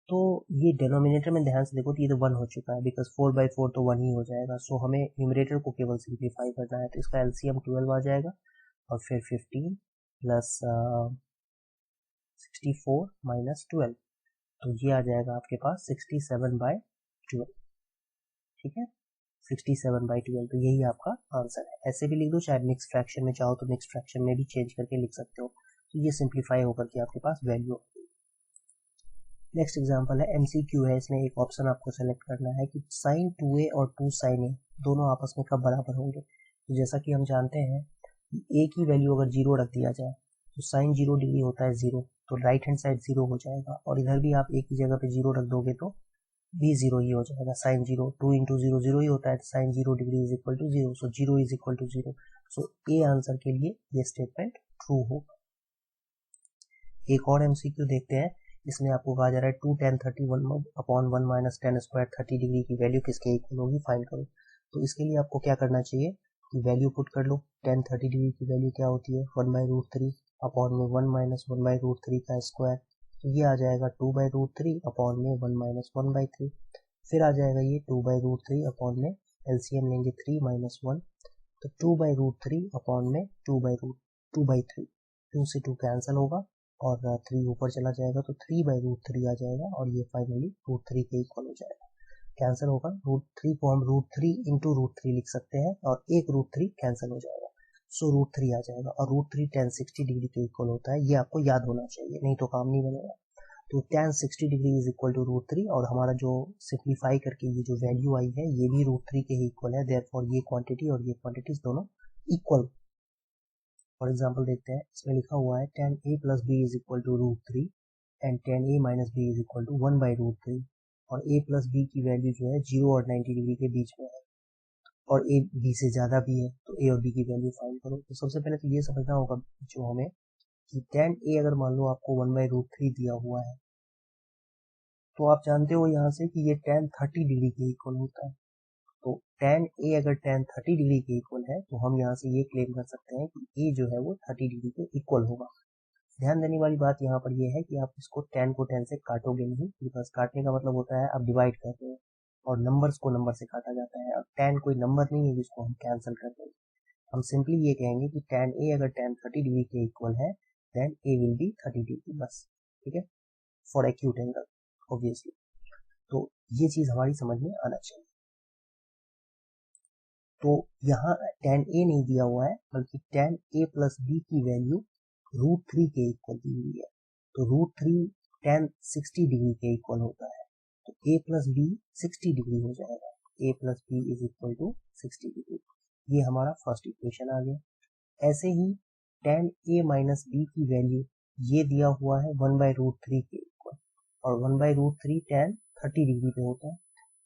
तो ये डिनोमिनेटर में ध्यान से देखो, तो ये तो 1 हो चुका है, बिकॉज 4/4 तो 1 ही हो जाएगा। सो हमें न्यूमरेटर को केवल सिंप्लीफाई करना है, तो इसका एलसीएम 12 आ जाएगा, और फिर 15 प्लस 64 -12, तो ये आ जाएगा आपके पास 67/12। ठीक है, 67/12, तो यही आपका आंसर है। ऐसे भी लिख दो, चाहे मिक्स फ्रैक्शन में चाहो तो मिक्स फ्रैक्शन में भी चेंज करके लिख सकते हो। तो ये सिंप्लीफाई होकर के आपके पास वैल्यू। नेक्स्ट एग्जांपल है, एमसीक्यू है। इसमें एक ऑप्शन आपको सेलेक्ट करना है कि sin 2a और 2 sin a दोनों आपस में कब बराबर होंगे। तो जैसा कि हम जानते हैं कि a की वैल्यू अगर 0 रख दिया जाए तो sin 0 डिग्री होता है 0, तो राइट हैंड साइड 0 हो जाएगा, और इधर भी आप a की जगह पे 0 रख दोगे तो भी 0 ही हो जाएगा। sin 0, 2 × 0 0 ही होता है, sin 0 degree is equal to 0, so 0 is equal to 0। So A answer के लिए ये स्टेटमेंट ट्रू होगा। एक और एमसीक्यू देखते हैं। इसमें आपको कहा जा रहा है 2 tan 30 1/1 - tan स्क्वायर 30 डिग्री की वैल्यू किसके इक्वल होगी, फाइंड करो। तो इसके लिए आपको क्या करना चाहिए कि वैल्यू पुट कर लो। tan 30 डिग्री की वैल्यू क्या होती है, 1/√3 अपॉन में 1 - 1/√3 का स्क्वायर, तो ये आ जाएगा 2/√3 अपॉन में 1 - 1/3। फिर आ जाएगा ये 2/√3 अपॉन में एलसीएम लेंगे 3 - 1, तो 2/√3 अपॉन में 2/3, 2 से 2 कैंसिल होगा, और 3 ऊपर चला जाएगा, तो 3/√3 आ जाएगा, और ये फाइनली √3 के इक्वल हो जाएगा। कैंसिल होगा, √3 को हम √3 × √3 लिख सकते हैं, और एक √3 कैंसिल हो जाएगा, सो √3 आ जाएगा। और √3 tan 60 डिग्री के इक्वल होता है, ये आपको याद होना चाहिए, नहीं तो काम नहीं बनेगा। तो tan 60 degree is equal to √3, और हमारा जो सिंप्लीफाई करके ये जो वैल्यू आई है ये भी √3 के ही इक्वल है। देयरफॉर ये क्वांटिटी और ये क्वांटिटीज दोनों इक्वल। फॉर एग्जाम्पल देखते हैं, इसमें लिखा हुआ है tan a + b is equal to √3 and tan a - b is equal to 1/√3, और a + b की वैल्यू जो है 0 और 90 डिग्री के बीच में है, और a b से ज़्यादा भी है, तो a और b की वैल्यू फाइंड करो। तो सबसे पहले तो ये समझना होगा जो हमें कि tan a अगर मान लो आपको 1/√3 दिया हुआ है, तो आप जानते हो यहाँ से कि ये tan 30 डिग्री के इक्वल होता है। तो tan a अगर tan 30 डिग्री के इक्वल है, तो हम यहाँ से ये क्लेम कर सकते हैं कि a जो है वो 30 डिग्री के इक्वल होगा। ध्यान देने वाली बात यहाँ पर यह है कि आप इसको tan को tan से काटोगे नहीं, बिकॉज काटने का मतलब होता है आप डिवाइड कर रहे हो, और नंबर्स को नंबर से काटा जाता है। अब tan कोई नंबर नहीं है जिसको हम कैंसिल कर देंगे, हम सिंपली ये कहेंगे कि tan A अगर tan 30 डिग्री के इक्वल है then A will be 30 degree, बस, ठीक है, फॉर एक्यूट एंगल ऑब्वियसली। तो ये चीज हमारी समझ में आना चाहिए। तो यहाँ tan A नहीं दिया हुआ है बल्कि tan A प्लस B की वैल्यू √3 के इक्वल दी हुई है। तो √3 tan 60 डिग्री के इक्वल होता है, तो A प्लस B 60 डिग्री हो जाएगा। A plus B is equal to 60 degree. ये हमारा फर्स्ट इक्वेशन आ गया। ऐसे ही tan A माइनस B की वैल्यू ये दिया हुआ है 1/√3 के इक्वल, और 1/√3 tan 30 डिग्री पे होता है,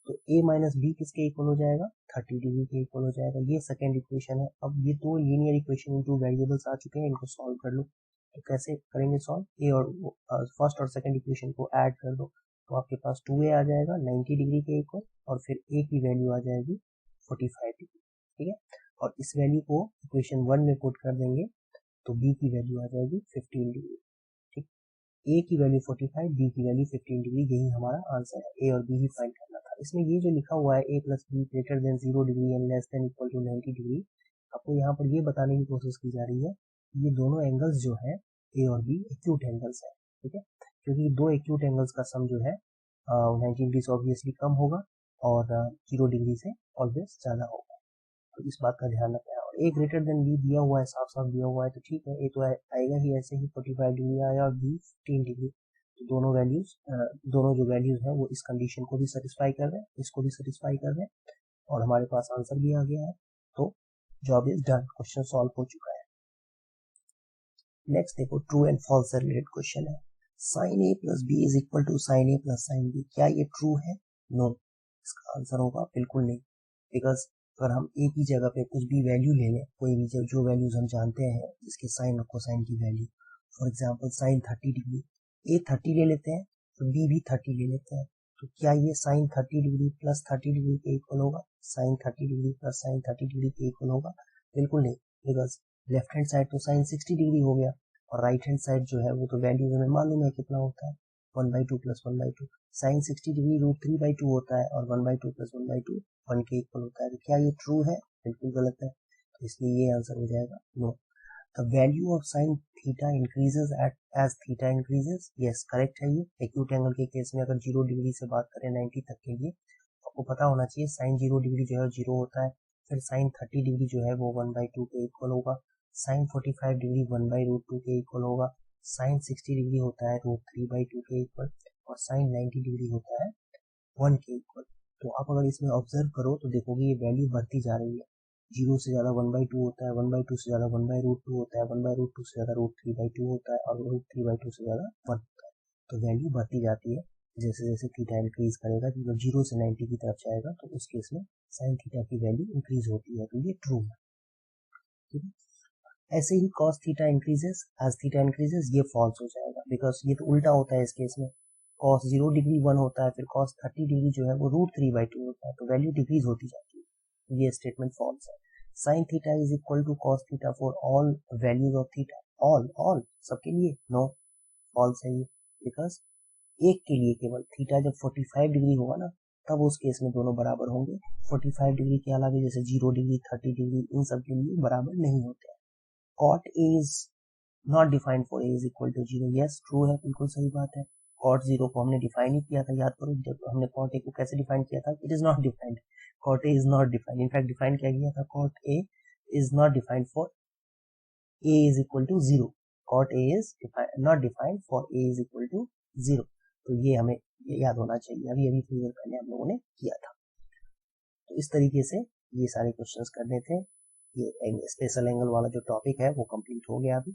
तो a माइनस बी किसके इक्वल हो जाएगा, 30 डिग्री के इक्वल हो जाएगा। ये सेकेंड इक्वेशन है। अब ये दो लीनियर इक्वेशन में 2 वेरिएबल्स आ चुके हैं, इनको सॉल्व कर लो। तो कैसे करेंगे सॉल्व, ए और फर्स्ट और सेकेंड इक्वेशन को ऐड कर दो, तो आपके पास 2a आ जाएगा 90 डिग्री के इक्वल, और फिर a की वैल्यू आ जाएगी 45 डिग्री, ठीक है। और इस वैल्यू को इक्वेशन 1 में पुट कर देंगे तो b की वैल्यू आ जाएगी 15 डिग्री, ठीक। a की वैल्यू 45, b की वैल्यू 15 डिग्री, यही हमारा आंसर है। a और b ही फाइंड करना था। इसमें ये जो लिखा हुआ है a plus B greater than 0 degree and less than equal to 90 degree, आपको यहाँ पर ये बताने की कोशिश की जा रही है ये दोनों एंगल्स जो है a और b एक्यूट एंगल्स है, ठीक है, क्योंकि दो एक्यूट एंगल्स का सम जो है 90 डिग्री से ऑब्वियसली कम होगा और 0 डिग्री से ऑलवेज ज़्यादा होगा, तो इस बात का ध्यान रखना है। और a ग्रेटर देन b दिया हुआ है, साफ साफ दिया हुआ है, तो ठीक है, a तो आएगा ही, ऐसे ही 45 डिग्री आया और b 15 डिग्री, तो दोनों वैल्यूज दोनों जो वैल्यूज हैं वो इस कंडीशन को भी सेटिस्फाई कर रहे हैं, इसको भी सेटिस्फाई कर रहे हैं, और हमारे पास आंसर भी आ गया है। तो job is done, question solve हो चुका है। नेक्स्ट देखो, ट्रू एंड फॉल्स से रिलेटेड क्वेश्चन है। Sine a plus B is equal to sine a plus sine B, क्या ये ट्रू है? नो, इसका आंसर होगा बिल्कुल नहीं, बिकॉज अगर हम a की जगह पे कुछ भी वैल्यू ले लें, कोई भी जो वैल्यूज हम जानते हैं इसके साइन और कोसाइन की value, for example sine 30 degree, a 30 ले लेते हैं तो b भी 30 ले लेते हैं, तो क्या ये साइन 30 डिग्री प्लस 30 डिग्री के इक्वल होगा? Sine 30 degree plus sine 30 degree के इक्वल होगा? बिल्कुल नहीं, बिकॉज लेफ्ट हैंड साइड तो साइन 60 डिग्री हो गया, और राइट हैंड साइड जो है वो तो वैल्यू हमें मालूम है कितना होता है, 1/2 प्लस 1/2। साइन 60 डिग्री √3/2 होता है, और 1/2 प्लस 1/2 1 के इक्वल होता है। तो क्या ये ट्रू है? बिल्कुल गलत है, तो इसलिए ये आंसर हो जाएगा no. The value of sine theta increases as theta increases, yes correct है। ये एक्यूट एंगल के केस में अगर 0 डिग्री से बात करें 90 तक के लिए, तो आपको पता होना चाहिए साइन 0 डिग्री जो है 0 होता है, फिर साइन 30 डिग्री जो है वो 1/2 के इक्वल होगा, साइन 45 डिग्री 1/√2 के इक्वल होगा, साइन 60 डिग्री होता है √3/2 के इक्वल, और साइन 90 डिग्री होता है 1 के इक्वल। तो आप अगर इसमें ऑब्जर्व करो तो देखोगे ये वैल्यू बढ़ती जा रही है, 0 से ज़्यादा 1/2 होता है, 1/2 से ज़्यादा 1/√2 होता है, 1/√2 से ज़्यादा √3/2 होता है, और √3/2 से ज़्यादा 1 होता है। तो वैल्यू बढ़ती जाती है जैसे जैसे थीटा इंक्रीज करेगा, जब 0 से 90 की तरफ जाएगा तो उस केस में साइन थीटा की वैल्यू इंक्रीज होती है, तो ये ट्रू है, ठीक है। ऐसे ही cos theta increases as theta increases, ये फॉल्स हो जाएगा, बिकॉज ये तो उल्टा होता है इस केस में, cos 0 डिग्री 1 होता है, फिर cos 30 डिग्री जो है वो √3/2 होता है, तो वैल्यू डिक्रीज होती जाती है, ये स्टेटमेंट फॉल्स है। Sine theta is equal to cos theta for all values of theta, all सबके लिए, नो, फॉल्स है ये, बिकॉज एक के लिए केवल, थीटा जब 45 डिग्री होगा ना तब उस केस में दोनों बराबर होंगे, 45 डिग्री के अलावा जैसे 0 डिग्री 30 डिग्री इन सब के लिए बराबर नहीं होते हैं। cot a is not defined for a is equal to 0, yes true है, बिल्कुल सही बात है। cot 0 को हमने डिफाइन ही किया था, याद करो जब हमने cot a को कैसे डिफाइन किया था, it is not defined, cot a is not defined, in fact define किया गया था cot a is not defined for a is equal to 0, cot a is not defined for a is equal to 0, तो ये हमें याद होना चाहिए, अभी अभी थोड़ी देर पहले हम लोगों ने किया था। तो इस तरीके से ये सारे क्वेश्चंस करने थे, ये स्पेशल एंगल वाला जो टॉपिक है वो कंप्लीट हो गया अभी।